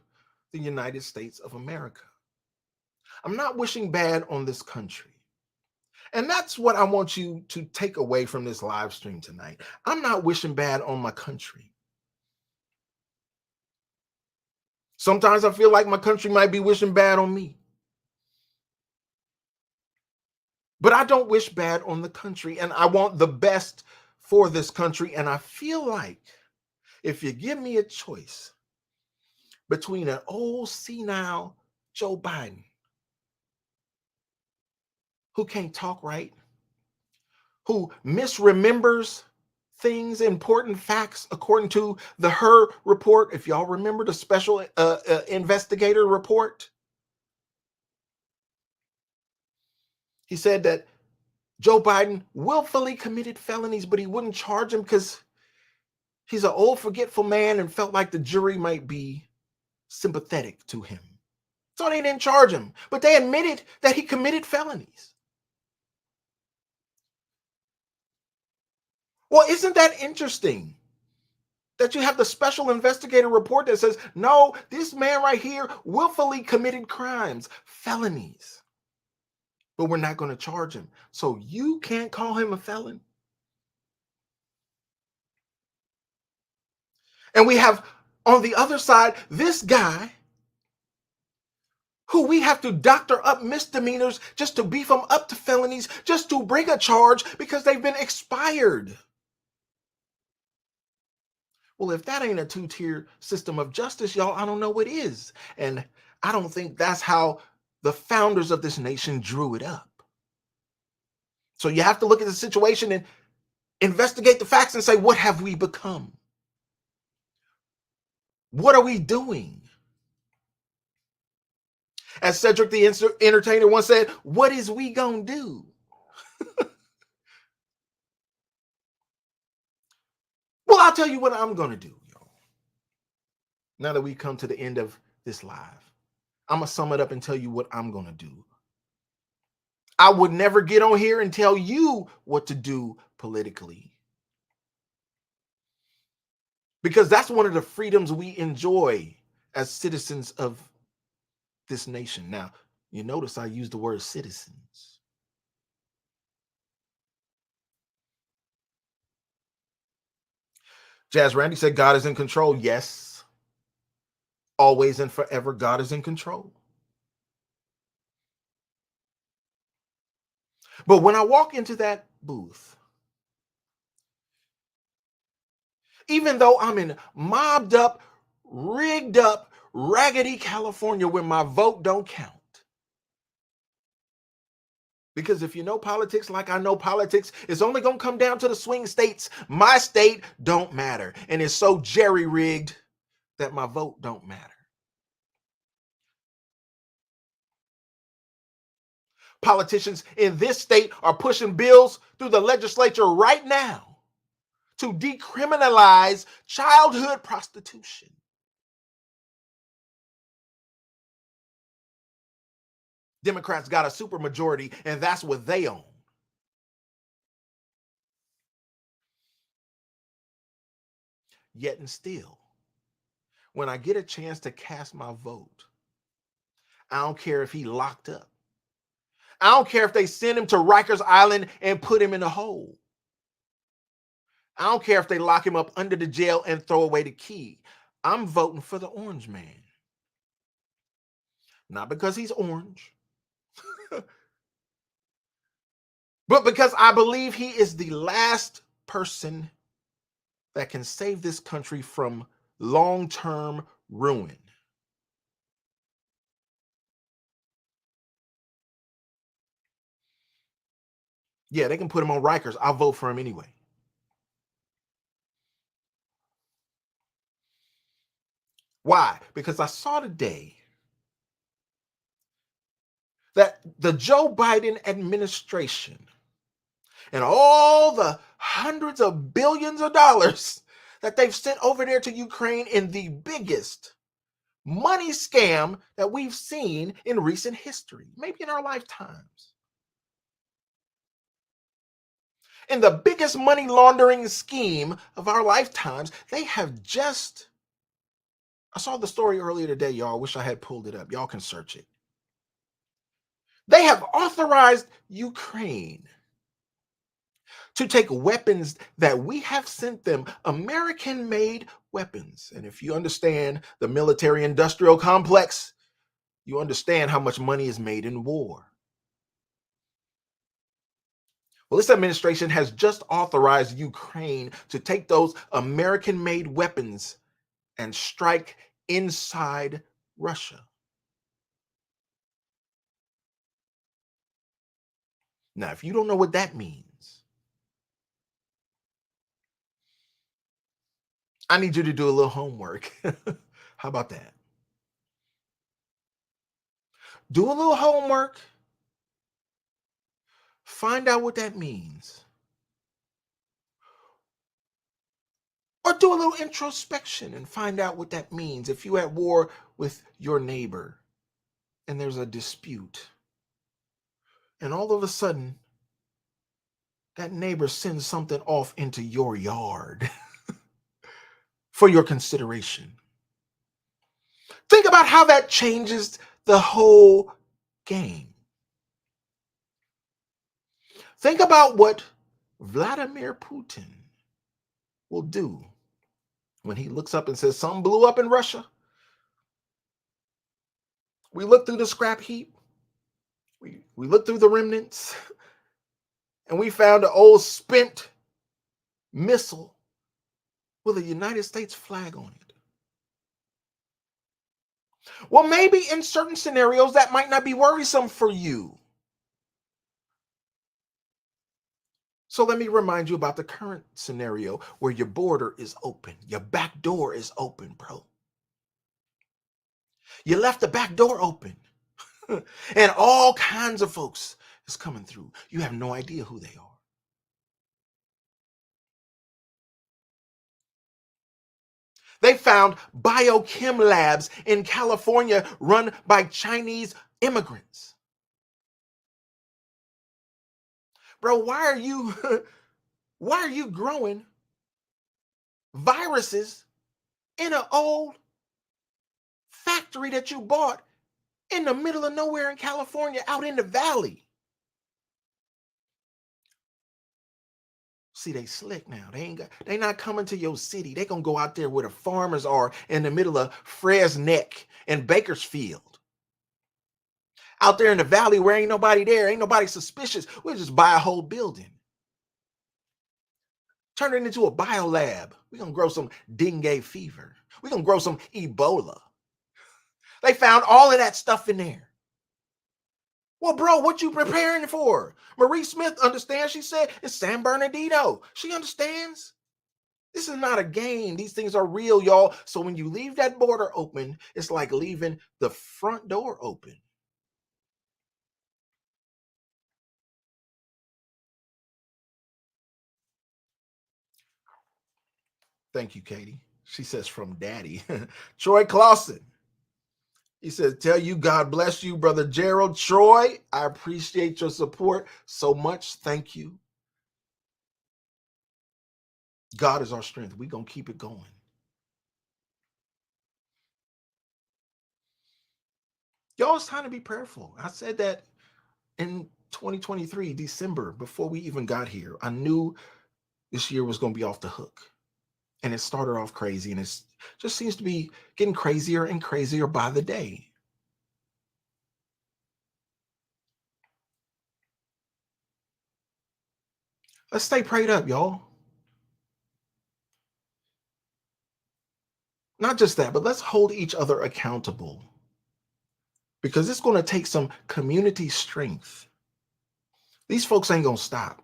the United States of America. I'm not wishing bad on this country. And that's what I want you to take away from this live stream tonight. I'm not wishing bad on my country. Sometimes I feel like my country might be wishing bad on me. But I don't wish bad on the country, and I want the best for this country. And I feel like if you give me a choice between an old senile Joe Biden who can't talk right, who misremembers things, important facts, according to the Her report. If y'all remember the special investigator report, he said that Joe Biden willfully committed felonies, but he wouldn't charge him because he's an old, forgetful man and felt like the jury might be sympathetic to him. So they didn't charge him, but they admitted that he committed felonies. Well, isn't that interesting? That you have the special investigator report that says, no, this man right here willfully committed crimes, felonies, but we're not going to charge him. So you can't call him a felon. And we have on the other side this guy who we have to doctor up misdemeanors just to beef them up to felonies, just to bring a charge because they've been expired. Well, if that ain't a two-tier system of justice, y'all, I don't know what is. And I don't think that's how the founders of this nation drew it up. So you have to look at the situation and investigate the facts and say, what have we become? What are we doing? As Cedric the Entertainer once said, what is we gonna do? Well, I'll tell you what I'm gonna do, y'all. Now that we come to the end of this live, I'm gonna sum it up and tell you what I'm gonna do. I would never get on here and tell you what to do politically, because that's one of the freedoms we enjoy as citizens of this nation. Now, you notice I use the word citizens. Jazz Randy said God is in control. Yes, always and forever, God is in control. But when I walk into that booth, even though I'm in mobbed up, rigged up, raggedy California where my vote don't count. Because if you know politics like I know politics, it's only going to come down to the swing states. My state don't matter. And it's so jerry-rigged that my vote don't matter. Politicians in this state are pushing bills through the legislature right now to decriminalize childhood prostitution. Democrats got a supermajority, and that's what they own. Yet and still, when I get a chance to cast my vote, I don't care if he locked up. I don't care if they send him to Rikers Island and put him in a hole. I don't care if they lock him up under the jail and throw away the key. I'm voting for the orange man. Not because he's orange, but because I believe he is the last person that can save this country from long-term ruin. Yeah, they can put him on Rikers. I'll vote for him anyway. Why? Because I saw today that the Joe Biden administration and all the hundreds of billions of dollars that they've sent over there to Ukraine in the biggest money scam that we've seen in recent history, maybe in our lifetimes. In the biggest money laundering scheme of our lifetimes, they have just, I saw the story earlier today, y'all. I wish I had pulled it up. Y'all can search it. They have authorized Ukraine to take weapons that we have sent them, American-made weapons. And if you understand the military-industrial complex, you understand how much money is made in war. Well, this administration has just authorized Ukraine to take those American-made weapons and strike inside Russia. Now, if you don't know what that means, I need you to do a little homework. How about that? Do a little homework. Find out what that means. Or do a little introspection and find out what that means. If you're at war with your neighbor and there's a dispute, and all of a sudden that neighbor sends something off into your yard for your consideration. Think about how that changes the whole game. Think about what Vladimir Putin will do when he looks up and says, something blew up in Russia. We look through the scrap heap. We looked through the remnants, and we found an old spent missile with a United States flag on it. Well, maybe in certain scenarios that might not be worrisome for you. So let me remind you about the current scenario where your border is open. Your back door is open, bro. You left the back door open. And all kinds of folks is coming through. You have no idea who they are. They found biochem labs in California run by Chinese immigrants. Bro, why are you growing viruses in an old factory that you bought in the middle of nowhere in California, out in the valley? See, they slick now. They not coming to your city. They gonna go out there where the farmers are in the middle of Fresneck and Bakersfield. Out there in the valley where ain't nobody there, ain't nobody suspicious. We'll just buy a whole building. Turn it into a biolab. We're gonna grow some dengue fever. We're gonna grow some Ebola. They found all of that stuff in there. Well, bro, what you preparing for? Marie Smith understands. She said it's San Bernardino. She understands. This is not a game. These things are real, y'all. So when you leave that border open, it's like leaving the front door open. Thank you, Katie. She says from Daddy. Troy Clausen. He says, tell you God bless you, Brother Gerald. Troy, I appreciate your support so much. Thank you. God is our strength. We're going to keep it going. Y'all, it's time to be prayerful. I said that in 2023, December, before we even got here. I knew this year was going to be off the hook. And it started off crazy, and it just seems to be getting crazier and crazier by the day. Let's stay prayed up, y'all. Not just that, but let's hold each other accountable, because it's going to take some community strength. These folks ain't going to stop.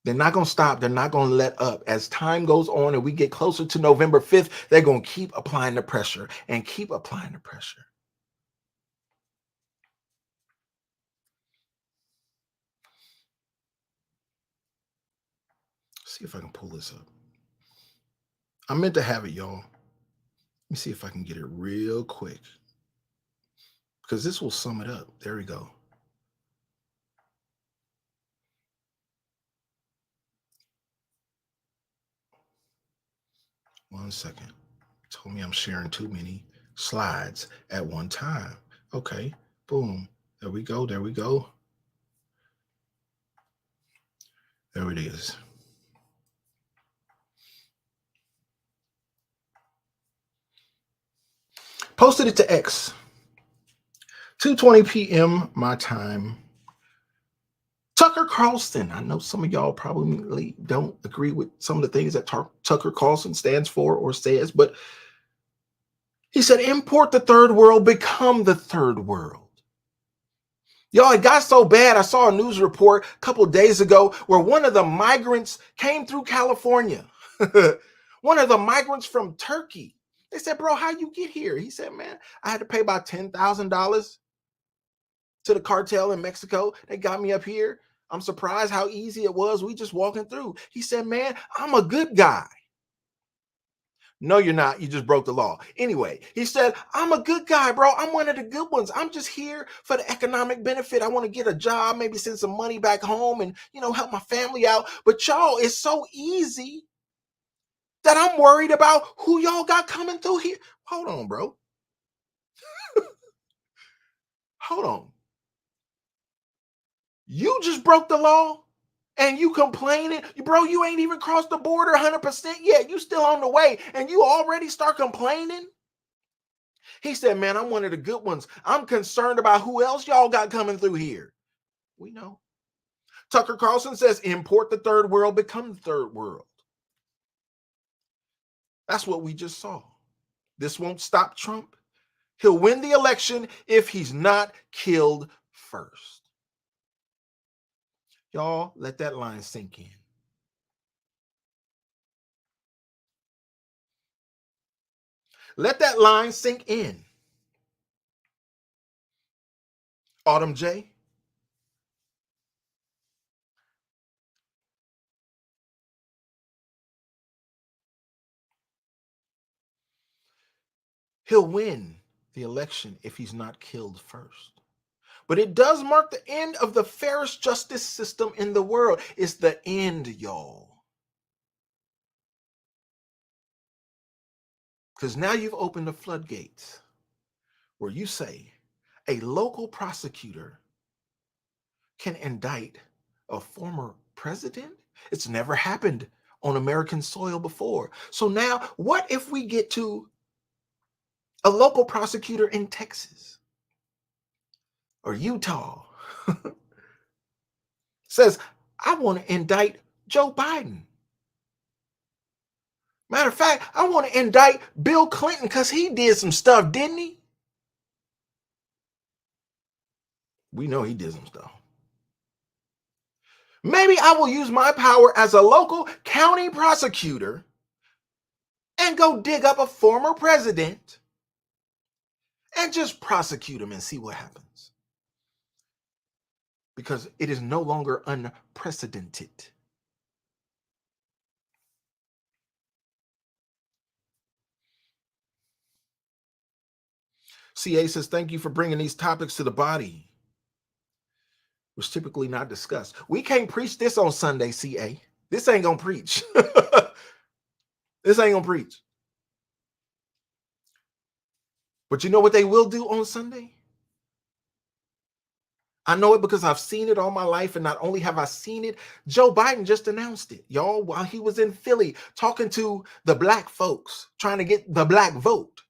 They're not going to stop. They're not going to let up. As time goes on and we get closer to November 5th, they're going to keep applying the pressure and keep applying the pressure. See if I can pull this up. I meant to have it, y'all. Let me see if I can get it real quick, because this will sum it up. There we go. One second. Told me I'm sharing too many slides at one time. Okay, boom. There we go. There we go. There it is. Posted it to X. 2:20 p.m. my time. Tucker Carlson. I know some of y'all probably don't agree with some of the things that Tucker Carlson stands for or says, but he said, import the third world, become the third world. Y'all, it got so bad. I saw a news report a couple of days ago where one of the migrants came through California. One of the migrants from Turkey. They said, bro, how you get here? He said, man, I had to pay about $10,000 to the cartel in Mexico. They got me up here. I'm surprised how easy it was. We just walking through. He said, man, I'm a good guy. No, you're not. You just broke the law. Anyway, he said, I'm a good guy, bro. I'm one of the good ones. I'm just here for the economic benefit. I want to get a job, maybe send some money back home and, help my family out. But y'all, it's so easy that I'm worried about who y'all got coming through here. Hold on, bro. Hold on. You just broke the law and you complaining, bro, you ain't even crossed the border 100% yet. You still on the way and you already start complaining? He said, man, I'm one of the good ones. I'm concerned about who else y'all got coming through here. We know. Tucker Carlson says, import the third world, become the third world. That's what we just saw. This won't stop Trump. He'll win the election if he's not killed first. Y'all, let that line sink in. Let that line sink in. Autumn J. He'll win the election if he's not killed first. But it does mark the end of the fairest justice system in the world. It's the end, y'all. Because now you've opened the floodgates where you say a local prosecutor can indict a former president. It's never happened on American soil before. So now what if we get to a local prosecutor in Texas or Utah says, I want to indict Joe Biden. Matter of fact, I want to indict Bill Clinton because he did some stuff, didn't he? We know he did some stuff. Maybe I will use my power as a local county prosecutor and go dig up a former president and just prosecute him and see what happens. Because it is no longer unprecedented. CA says, thank you for bringing these topics to the body, which typically not discussed. We can't preach this on Sunday, CA. This ain't gonna preach. This ain't gonna preach. But you know what they will do on Sunday? I know it because I've seen it all my life, and not only have I seen it, Joe Biden just announced it, y'all, while he was in Philly talking to the black folks, trying to get the black vote.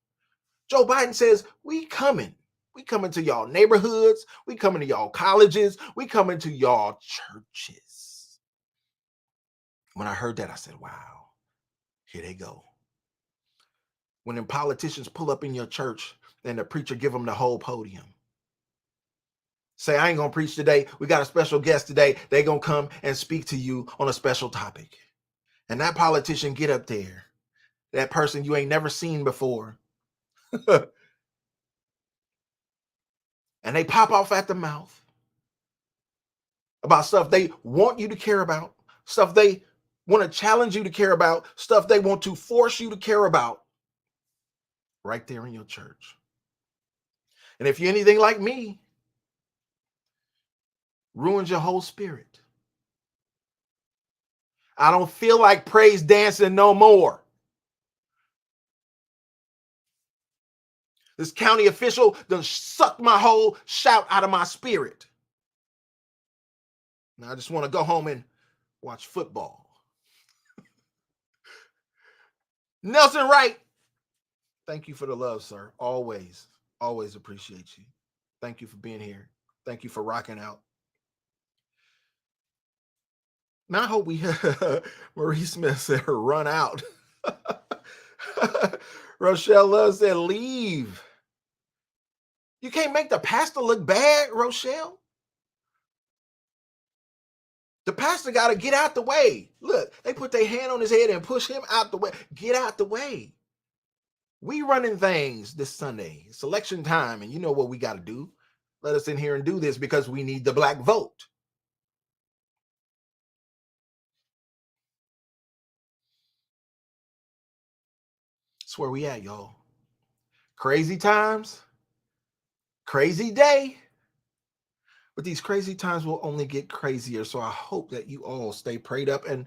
Joe Biden says, we coming. We coming to y'all neighborhoods. We coming to y'all colleges. We coming to y'all churches. When I heard that, I said, wow, here they go. When them politicians pull up in your church and the preacher give them the whole podium. Say, I ain't going to preach today. We got a special guest today. They going to come and speak to you on a special topic. And that politician get up there, that person you ain't never seen before, and they pop off at the mouth about stuff they want you to care about, stuff they want to challenge you to care about, stuff they want to force you to care about right there in your church. And if you're anything like me, ruins your whole spirit. I don't feel like praise dancing no more. This county official done sucked my whole shout out of my spirit. Now I just want to go home and watch football. Nelson Wright, thank you for the love, sir. Always, always appreciate you. Thank you for being here. Thank you for rocking out. Now I hope we Marie Smith said run out. Rochelle Love said leave. You can't make the pastor look bad, Rochelle. The pastor got to get out the way. Look, they put their hand on his head and push him out the way. Get out the way. We running things this Sunday. It's election time, and you know what we got to do. let us in here and do this because we need the black vote. That's where we at, y'all. Crazy times, crazy day. But these crazy times will only get crazier. So I hope that you all stay prayed up and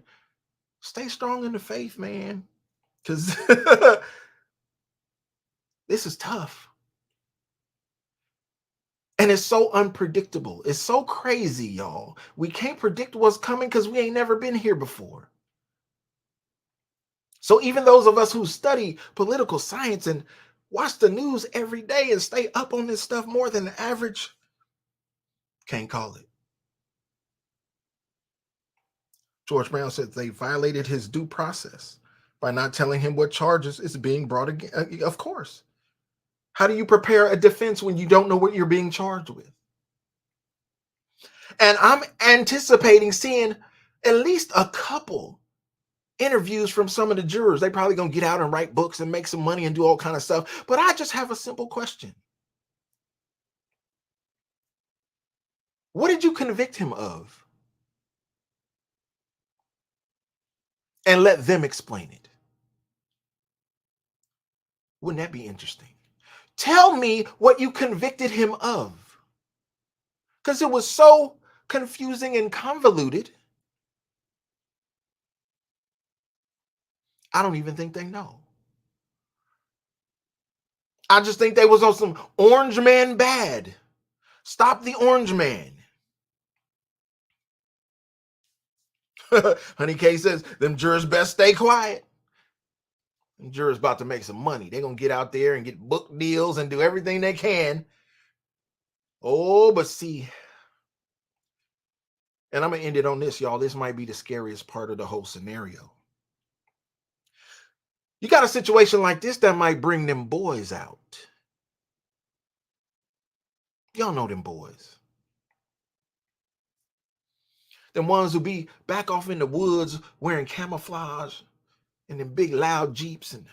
stay strong in the faith, man. Because this is tough. And it's so unpredictable. It's so crazy, y'all. We can't predict what's coming because we ain't never been here before. So even those of us who study political science and watch the news every day and stay up on this stuff more than the average, can't call it. George Brown said they violated his due process by not telling him what charges is being brought again. Of course. How do you prepare a defense when you don't know what you're being charged with? And I'm anticipating seeing at least a couple interviews from some of the jurors. They probably gonna get out and write books and make some money and do all kind of stuff. But I just have a simple question. What did you convict him of? And let them explain it. Wouldn't that be interesting? Tell me what you convicted him of. Because it was so confusing and convoluted. I don't even think they know. I just think they was on some orange man bad. Stop the orange man. Honey K says, them jurors best stay quiet. Them jurors about to make some money. They're going to get out there and get book deals and do everything they can. Oh, but see, and I'm going to end it on this, y'all. This might be the scariest part of the whole scenario. You got a situation like this that might bring them boys out. Y'all know them boys. Them ones who be back off in the woods wearing camouflage and them big loud Jeeps and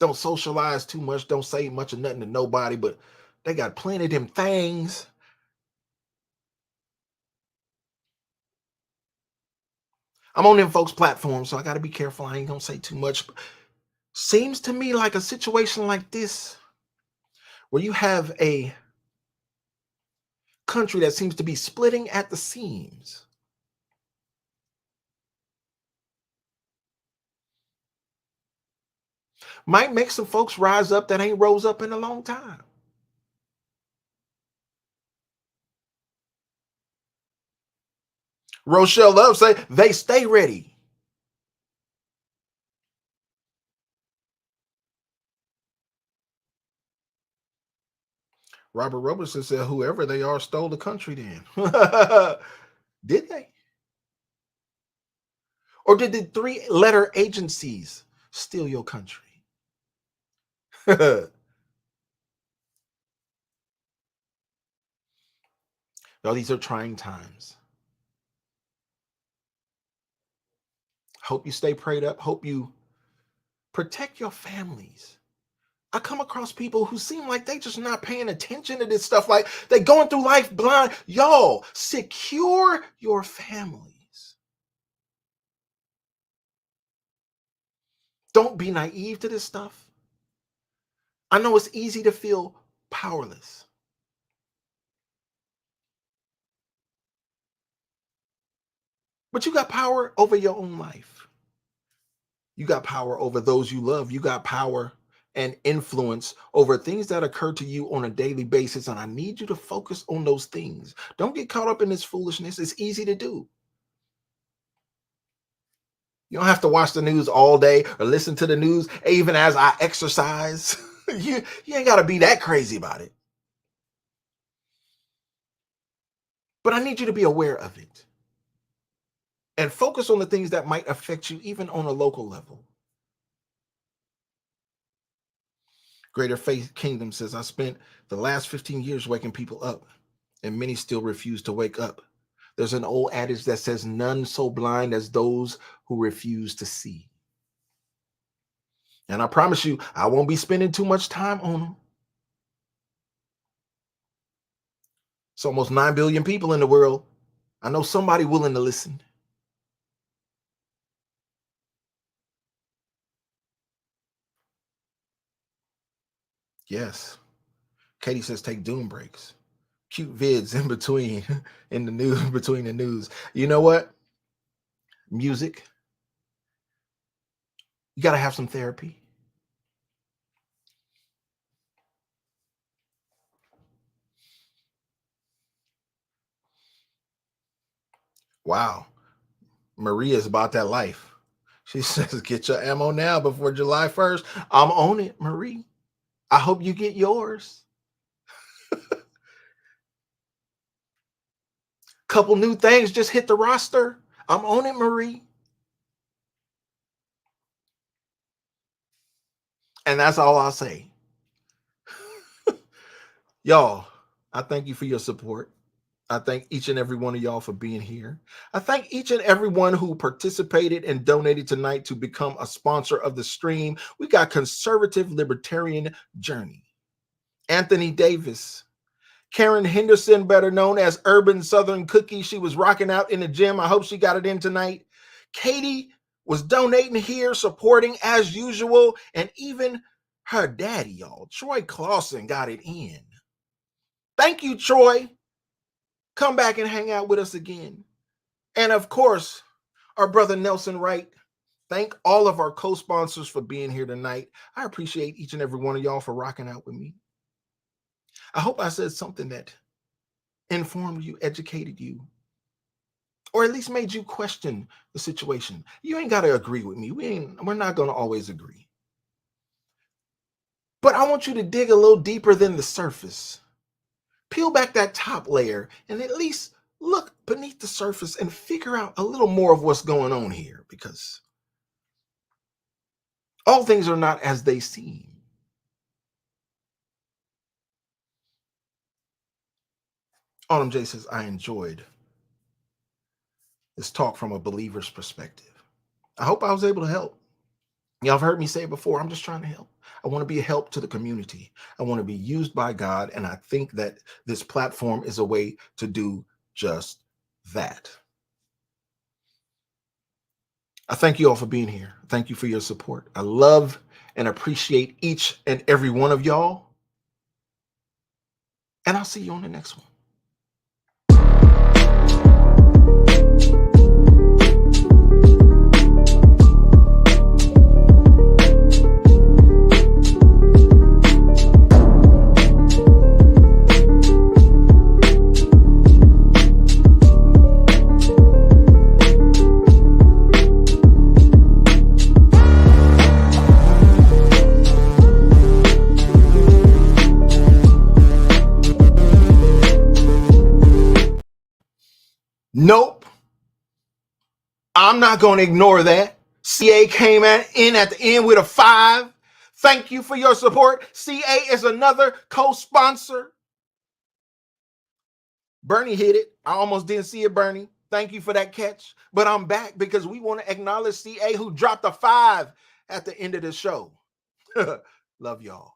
don't socialize too much, don't say much of nothing to nobody, but they got plenty of them things. I'm on them folks' platforms, so I got to be careful. I ain't gonna say too much. Seems to me like a situation like this, where you have a country that seems to be splitting at the seams. Might make some folks rise up that ain't rose up in a long time. Rochelle Love say they stay ready. Robert Robertson said whoever they are stole the country then. Did they? Or did the three-letter agencies steal your country? No, these are trying times. Hope you stay prayed up. Hope you protect your families. I come across people who seem like they just not paying attention to this stuff. Like they going through life blind. Y'all, secure your families. Don't be naive to this stuff. I know it's easy to feel powerless. But you got power over your own life. You got power over those you love. You got power and influence over things that occur to you on a daily basis. And I need you to focus on those things. Don't get caught up in this foolishness. It's easy to do. You don't have to watch the news all day or listen to the news, even as I exercise. you ain't got to be that crazy about it. But I need you to be aware of it and focus on the things that might affect you, even on a local level. Greater Faith Kingdom says, I spent the last 15 years waking people up, and many still refuse to wake up. There's an old adage that says, none so blind as those who refuse to see. And I promise you, I won't be spending too much time on them. It's almost 9 billion people in the world. I know somebody willing to listen. Yes. Katie says take doom breaks. Cute vids in between, in the news, between the news. You know what? Music. You got to have some therapy. Wow. Maria's about that life. She says, get your ammo now before July 1st. I'm on it, Marie. I hope you get yours. Couple new things just hit the roster. I'm on it, Marie. And that's all I'll say. Y'all, I thank you for your support. I thank each and every one of y'all for being here. I thank each and every one who participated and donated tonight to become a sponsor of the stream. We got Conservative Libertarian Journey, Anthony Davis, Karen Henderson, better known as Urban Southern Cookie. She was rocking out in the gym. I hope she got it in tonight. Katie was donating here, supporting as usual. And even her daddy, y'all, Troy Clausen, got it in. Thank you, Troy. Come back and hang out with us again. And of course, our brother Nelson Wright. Thank all of our co-sponsors for being here tonight. I appreciate each and every one of y'all for rocking out with me. I hope I said something that informed you, educated you, or at least made you question the situation. You ain't got to agree with me. We're not going to always agree. But I want you to dig a little deeper than the surface. Peel back that top layer and at least look beneath the surface and figure out a little more of what's going on here, because all things are not as they seem. Autumn J says, I enjoyed this talk from a believer's perspective. I hope I was able to help. Y'all have heard me say it before. I'm just trying to help. I want to be a help to the community. I want to be used by God. And I think that this platform is a way to do just that. I thank you all for being here. Thank you for your support. I love and appreciate each and every one of y'all. And I'll see you on the next one. Nope. I'm not going to ignore that. CA came in at the end with a 5. Thank you for your support. CA is another co-sponsor. Bernie hit it. I almost didn't see it, Bernie. Thank you for that catch. But I'm back because we want to acknowledge CA, who dropped a 5 at the end of the show. Love y'all.